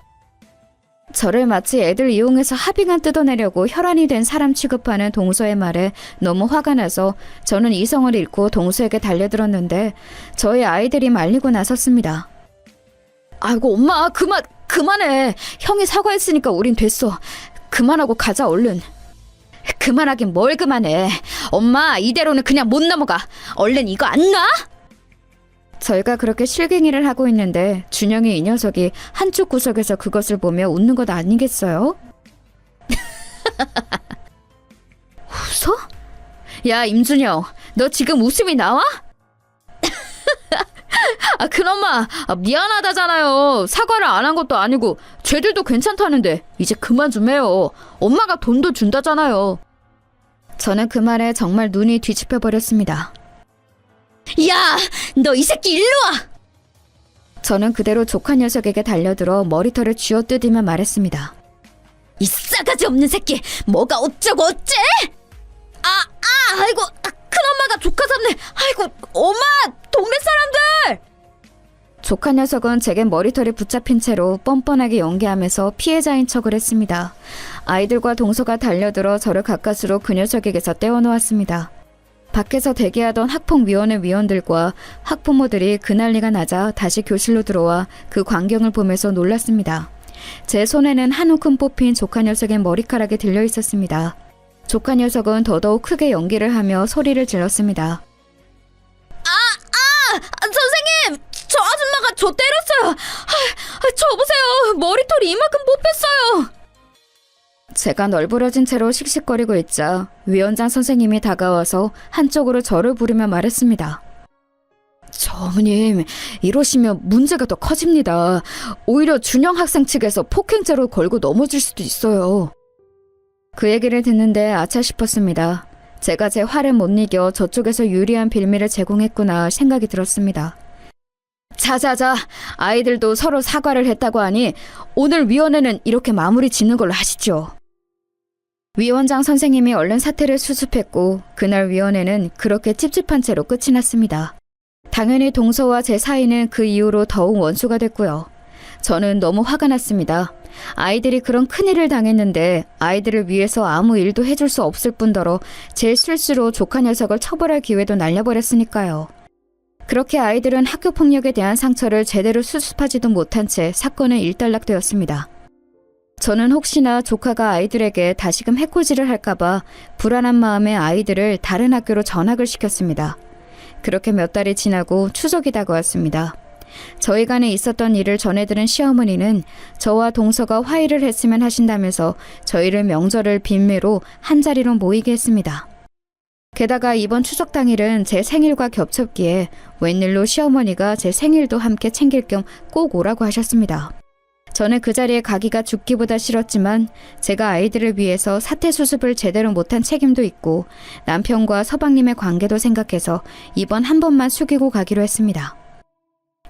저를 마치 애들 이용해서 합의금 뜯어내려고 혈안이 된 사람 취급하는 동서의 말에 너무 화가 나서 저는 이성을 잃고 동서에게 달려들었는데 저희 아이들이 말리고 나섰습니다. 아이고 엄마 그만해. 형이 사과했으니까 우린 됐어. 그만하고 가자 얼른. 그만하긴 뭘 그만해. 엄마 이대로는 그냥 못 넘어가. 얼른 이거 안 놔? 저희가 그렇게 실갱이를 하고 있는데 준영이 이 녀석이 한쪽 구석에서 그것을 보며 웃는 것 아니겠어요? 웃어? 야 임준영, 너 지금 웃음이 나와? 그놈아, 미안하다잖아요. 사과를 안 한 것도 아니고 쟤들도 괜찮다는데 이제 그만 좀 해요. 엄마가 돈도 준다잖아요. 저는 그 말에 정말 눈이 뒤집혀 버렸습니다. 야, 너 이 새끼 일로 와! 저는 그대로 조카 녀석에게 달려들어 머리털을 쥐어뜯으며 말했습니다. 이 싸가지 없는 새끼! 뭐가 어쩌고 어째! 아이고, 큰엄마가 조카 잡네! 아이고, 엄마! 동네 사람들! 조카 녀석은 제게 머리털이 붙잡힌 채로 뻔뻔하게 연기하면서 피해자인 척을 했습니다. 아이들과 동서가 달려들어 저를 가까스로 그 녀석에게서 떼어놓았습니다. 밖에서 대기하던 학폭위원회 위원들과 학부모들이 그 난리가 나자 다시 교실로 들어와 그 광경을 보면서 놀랐습니다. 제 손에는 한 움큼 뽑힌 조카 녀석의 머리카락이 들려 있었습니다. 조카 녀석은 더더욱 크게 연기를 하며 소리를 질렀습니다. 선생님! 저 아줌마가 저 때렸어요! 저 보세요! 머리털이 이만큼 뽑혔어요! 제가 널브러진 채로 씩씩거리고 있자 위원장 선생님이 다가와서 한쪽으로 저를 부르며 말했습니다. 저 어머님, 이러시면 문제가 더 커집니다. 오히려 준영 학생 측에서 폭행죄로 걸고 넘어질 수도 있어요. 그 얘기를 듣는데 아차 싶었습니다. 제가 제 화를 못 이겨 저쪽에서 유리한 빌미를 제공했구나 생각이 들었습니다. 자자자, 아이들도 서로 사과를 했다고 하니 오늘 위원회는 이렇게 마무리 짓는 걸로 하시죠. 위원장 선생님이 얼른 사태를 수습했고 그날 위원회는 그렇게 찝찝한 채로 끝이 났습니다. 당연히 동서와 제 사이는 그 이후로 더욱 원수가 됐고요. 저는 너무 화가 났습니다. 아이들이 그런 큰일을 당했는데 아이들을 위해서 아무 일도 해줄 수 없을 뿐더러 제 실수로 조카 녀석을 처벌할 기회도 날려버렸으니까요. 그렇게 아이들은 학교폭력에 대한 상처를 제대로 수습하지도 못한 채 사건은 일단락되었습니다. 저는 혹시나 조카가 아이들에게 다시금 해코지를 할까봐 불안한 마음에 아이들을 다른 학교로 전학을 시켰습니다. 그렇게 몇 달이 지나고 추석이 다가왔습니다. 저희 간에 있었던 일을 전해들은 시어머니는 저와 동서가 화해를 했으면 하신다면서 저희를 명절을 빈매로 한자리로 모이게 했습니다. 게다가 이번 추석 당일은 제 생일과 겹쳤기에 웬일로 시어머니가 제 생일도 함께 챙길 겸 꼭 오라고 하셨습니다. 저는 그 자리에 가기가 죽기보다 싫었지만 제가 아이들을 위해서 사태 수습을 제대로 못한 책임도 있고 남편과 서방님의 관계도 생각해서 이번 한 번만 숙이고 가기로 했습니다.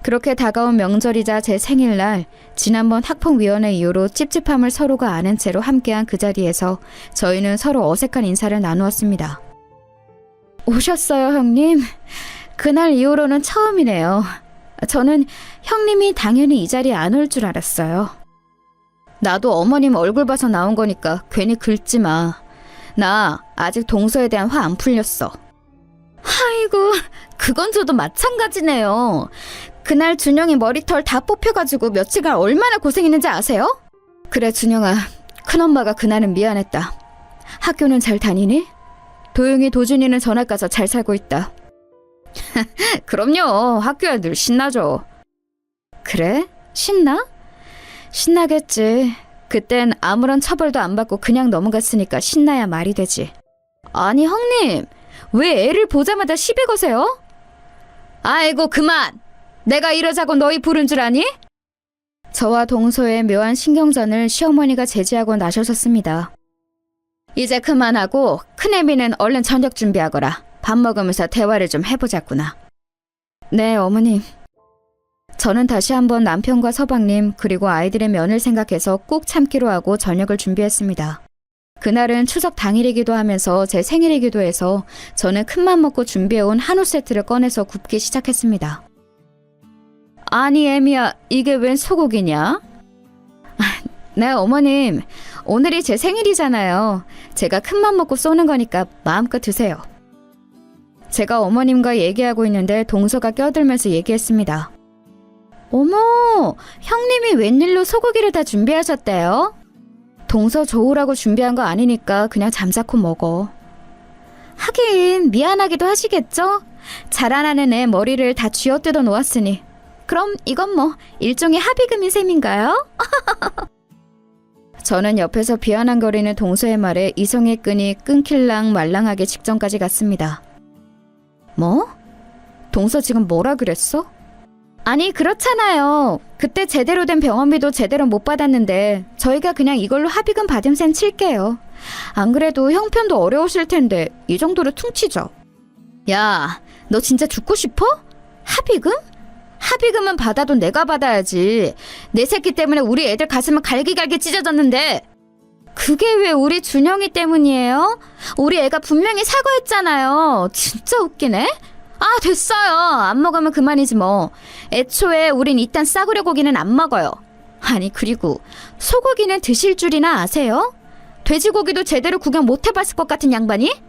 그렇게 다가온 명절이자 제 생일날 지난번 학폭위원회 이후로 찝찝함을 서로가 아는 채로 함께한 그 자리에서 저희는 서로 어색한 인사를 나누었습니다. 오셨어요, 형님? 그날 이후로는 처음이네요. 저는 형님이 당연히 이 자리에 안 올 줄 알았어요. 나도 어머님 얼굴 봐서 나온 거니까 괜히 긁지 마. 나 아직 동서에 대한 화 안 풀렸어. 아이고, 그건 저도 마찬가지네요. 그날 준영이 머리털 다 뽑혀가지고 며칠간 얼마나 고생했는지 아세요? 그래, 준영아. 큰엄마가 그날은 미안했다. 학교는 잘 다니니? 도영이, 도준이는 전학 가서 잘 살고 있다. 그럼요. 학교야 늘 신나죠. 그래? 신나? 신나겠지. 그땐 아무런 처벌도 안 받고 그냥 넘어갔으니까 신나야 말이 되지. 아니, 형님. 왜 애를 보자마자 시비 거세요? 아이고, 그만! 내가 이러자고 너희 부른 줄 아니? 저와 동서의 묘한 신경전을 시어머니가 제지하고 나서셨습니다. 이제 그만하고 큰애미는 얼른 저녁 준비하거라. 밥 먹으면서 대화를 좀 해보자꾸나. 네, 어머님. 저는 다시 한번 남편과 서방님 그리고 아이들의 면을 생각해서 꼭 참기로 하고 저녁을 준비했습니다. 그날은 추석 당일이기도 하면서 제 생일이기도 해서 저는 큰맘 먹고 준비해온 한우 세트를 꺼내서 굽기 시작했습니다. 아니, 애미야, 이게 웬 소고기냐? 네, 어머님. 오늘이 제 생일이잖아요. 제가 큰맘 먹고 쏘는 거니까 마음껏 드세요. 제가 어머님과 얘기하고 있는데 동서가 껴들면서 얘기했습니다. 어머, 형님이 웬일로 소고기를 다 준비하셨대요? 동서 좋으라고 준비한 거 아니니까 그냥 잠자코 먹어. 하긴 미안하기도 하시겠죠? 자라나는 애 머리를 다 쥐어뜯어 놓았으니 그럼 이건 뭐 일종의 합의금인 셈인가요? 저는 옆에서 비아냥거리는 동서의 말에 이성의 끈이 끊길랑 말랑하게 직전까지 갔습니다. 뭐? 동서 지금 뭐라 그랬어? 아니, 그렇잖아요. 그때 제대로 된 병원비도 제대로 못 받았는데 저희가 그냥 이걸로 합의금 받은 셈 칠게요. 안 그래도 형편도 어려우실 텐데 이 정도로 퉁치죠. 야, 너 진짜 죽고 싶어? 합의금? 합의금은 받아도 내가 받아야지. 내 새끼 때문에 우리 애들 가슴은 갈기갈기 찢어졌는데. 그게 왜 우리 준영이 때문이에요? 우리 애가 분명히 사과했잖아요. 진짜 웃기네. 아, 됐어요. 안 먹으면 그만이지 뭐. 애초에 우린 이딴 싸구려 고기는 안 먹어요. 아니, 그리고 소고기는 드실 줄이나 아세요? 돼지고기도 제대로 구경 못 해봤을 것 같은 양반이?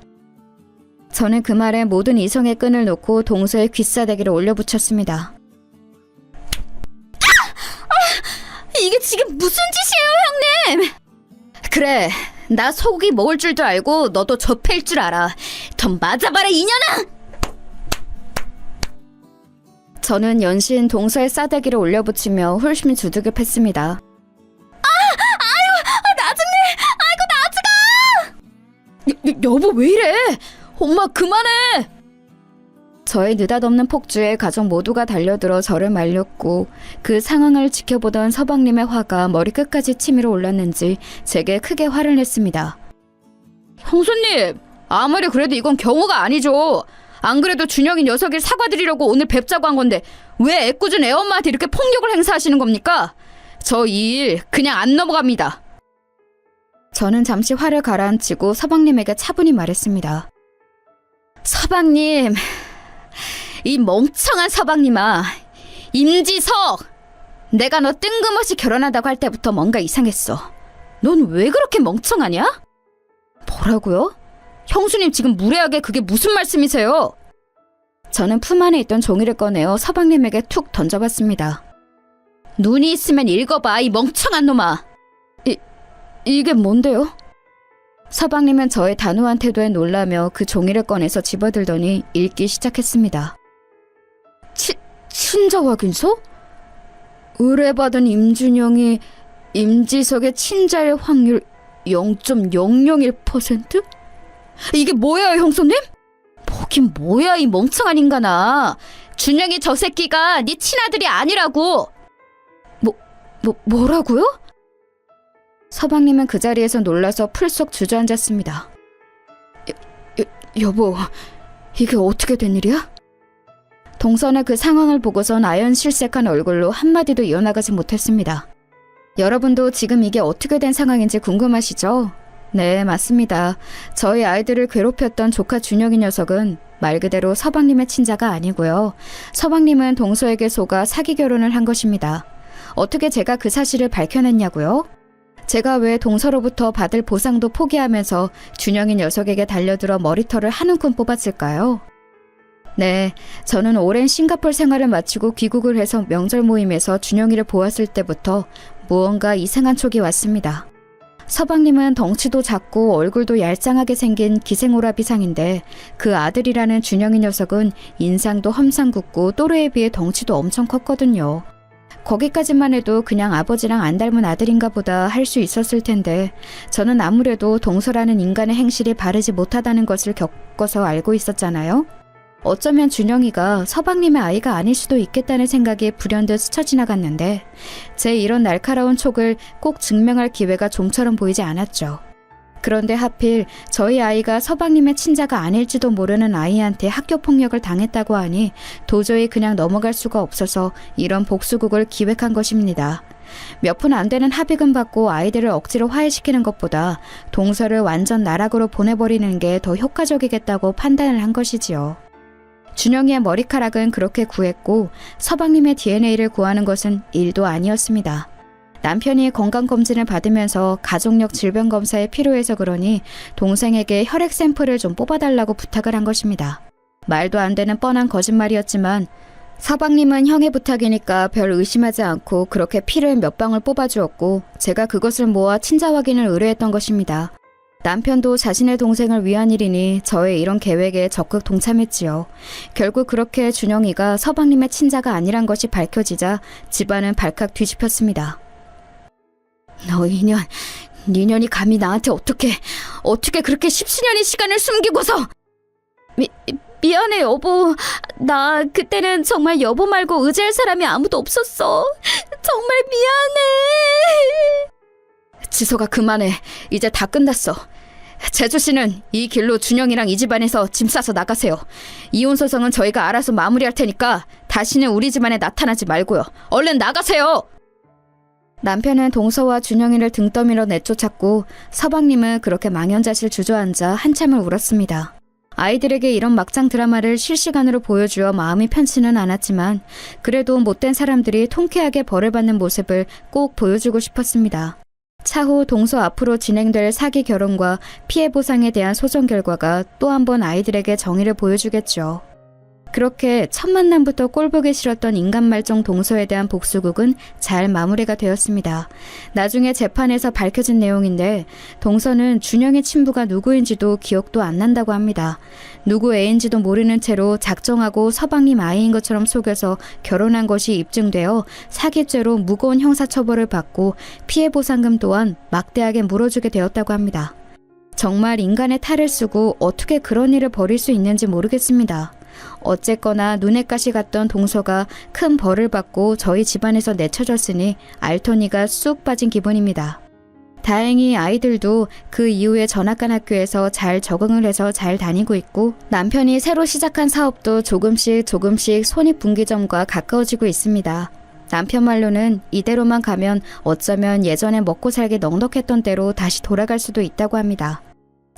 저는 그 말에 모든 이성의 끈을 놓고 동서의 귀싸대기를 올려붙였습니다. 이게 지금 무슨 짓이에요, 형님? 그래, 나 소고기 먹을 줄도 알고 너도 접해일 줄 알아. 더 맞아봐라, 이년아! 저는 연신 동서의 싸대기를 올려붙이며 훌심히 두들겨 팼습니다. 여보, 왜 이래? 엄마, 그만해! 저의 느닷없는 폭주에 가족 모두가 달려들어 저를 말렸고 그 상황을 지켜보던 서방님의 화가 머리끝까지 치밀어 올랐는지 제게 크게 화를 냈습니다. 형수님, 아무리 그래도 이건 경우가 아니죠. 안 그래도 준영이 녀석이 사과드리려고 오늘 뵙자고 한 건데 왜 애꿎은 애엄마한테 이렇게 폭력을 행사하시는 겁니까? 저 이 일 그냥 안 넘어갑니다. 저는 잠시 화를 가라앉히고 서방님에게 차분히 말했습니다. 서방님, 이 멍청한 서방님아, 임지석! 내가 너 뜬금없이 결혼한다고 할 때부터 뭔가 이상했어. 넌 왜 그렇게 멍청하냐? 뭐라고요? 형수님 지금 무례하게 그게 무슨 말씀이세요? 저는 품 안에 있던 종이를 꺼내어 서방님에게 툭 던져봤습니다. 눈이 있으면 읽어봐, 이 멍청한 놈아. 이게 뭔데요? 서방님은 저의 단호한 태도에 놀라며 그 종이를 꺼내서 집어들더니 읽기 시작했습니다. 친자 확인서? 의뢰받은 임준영이 임지석의 친자일 확률 0.001%? 이게 뭐야, 형수님? 뭐긴 뭐야, 이 멍청한 인간아. 준영이 저 새끼가 네 친아들이 아니라고. 뭐라고요? 서방님은 그 자리에서 놀라서 풀썩 주저앉았습니다. 여보, 이게 어떻게 된 일이야? 동선의 그 상황을 보고선 아연실색한 얼굴로 한마디도 이어나가지 못했습니다. 여러분도 지금 이게 어떻게 된 상황인지 궁금하시죠? 네, 맞습니다. 저희 아이들을 괴롭혔던 조카 준영이 녀석은 말 그대로 서방님의 친자가 아니고요. 서방님은 동서에게 속아 사기 결혼을 한 것입니다. 어떻게 제가 그 사실을 밝혀냈냐고요? 제가 왜 동서로부터 받을 보상도 포기하면서 준영이 녀석에게 달려들어 머리털을 한 움큼 뽑았을까요? 네, 저는 오랜 싱가포르 생활을 마치고 귀국을 해서 명절 모임에서 준영이를 보았을 때부터 무언가 이상한 촉이 왔습니다. 서방님은 덩치도 작고 얼굴도 얄쌍하게 생긴 기생오라비상인데 그 아들이라는 준영이 녀석은 인상도 험상궂고 또래에 비해 덩치도 엄청 컸거든요. 거기까지만 해도 그냥 아버지랑 안 닮은 아들인가 보다 할 수 있었을 텐데 저는 아무래도 동서라는 인간의 행실이 바르지 못하다는 것을 겪어서 알고 있었잖아요. 어쩌면 준영이가 서방님의 아이가 아닐 수도 있겠다는 생각이 불현듯 스쳐 지나갔는데 제 이런 날카로운 촉을 꼭 증명할 기회가 좀처럼 보이지 않았죠. 그런데 하필 저희 아이가 서방님의 친자가 아닐지도 모르는 아이한테 학교 폭력을 당했다고 하니 도저히 그냥 넘어갈 수가 없어서 이런 복수극을 기획한 것입니다. 몇 푼 안 되는 합의금 받고 아이들을 억지로 화해시키는 것보다 동서를 완전 나락으로 보내버리는 게 더 효과적이겠다고 판단을 한 것이지요. 준영이의 머리카락은 그렇게 구했고 서방님의 DNA를 구하는 것은 일도 아니었습니다. 남편이 건강검진을 받으면서 가족력 질병검사에 필요해서 그러니 동생에게 혈액 샘플을 좀 뽑아달라고 부탁을 한 것입니다. 말도 안 되는 뻔한 거짓말이었지만 서방님은 형의 부탁이니까 별 의심하지 않고 그렇게 피를 몇 방울 뽑아주었고 제가 그것을 모아 친자 확인을 의뢰했던 것입니다. 남편도 자신의 동생을 위한 일이니 저의 이런 계획에 적극 동참했지요. 결국 그렇게 준영이가 서방님의 친자가 아니란 것이 밝혀지자 집안은 발칵 뒤집혔습니다. 너 이년, 니년이 감히 나한테 어떻게 그렇게 십수년의 시간을 숨기고서. 미안해 여보. 나 그때는 정말 여보 말고 의지할 사람이 아무도 없었어. 정말 미안해. 지소가 그만해. 이제 다 끝났어. 재주씨는 이 길로 준영이랑 이 집안에서 짐 싸서 나가세요. 이혼 소송은 저희가 알아서 마무리할 테니까 다시는 우리 집안에 나타나지 말고요. 얼른 나가세요. 남편은 동서와 준영이를 등 떠밀어 내쫓았고 서방님은 그렇게 망연자실 주저앉아 한참을 울었습니다. 아이들에게 이런 막장 드라마를 실시간으로 보여주어 마음이 편치는 않았지만 그래도 못된 사람들이 통쾌하게 벌을 받는 모습을 꼭 보여주고 싶었습니다. 차후 동서 앞으로 진행될 사기 결혼과 피해 보상에 대한 소송 결과가 또 한 번 아이들에게 정의를 보여주겠죠. 그렇게 첫 만남부터 꼴보기 싫었던 인간말종 동서에 대한 복수극은 잘 마무리가 되었습니다. 나중에 재판에서 밝혀진 내용인데 동서는 준영의 친부가 누구인지도 기억도 안 난다고 합니다. 누구 애인지도 모르는 채로 작정하고 서방님 아이인 것처럼 속여서 결혼한 것이 입증되어 사기죄로 무거운 형사처벌을 받고 피해 보상금 또한 막대하게 물어주게 되었다고 합니다. 정말 인간의 탈을 쓰고 어떻게 그런 일을 벌일 수 있는지 모르겠습니다. 어쨌거나 눈엣 가시 같던 동서가 큰 벌을 받고 저희 집안에서 내쳐졌으니 알토니가 쑥 빠진 기분입니다. 다행히 아이들도 그 이후에 전학간 학교에서 잘 적응을 해서 잘 다니고 있고 남편이 새로 시작한 사업도 조금씩 손익분기점과 가까워지고 있습니다. 남편 말로는 이대로만 가면 어쩌면 예전에 먹고 살기 넉넉했던 때로 다시 돌아갈 수도 있다고 합니다.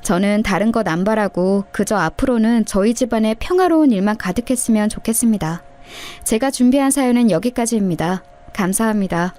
저는 다른 것 안 바라고 그저 앞으로는 저희 집안에 평화로운 일만 가득했으면 좋겠습니다. 제가 준비한 사연은 여기까지입니다. 감사합니다.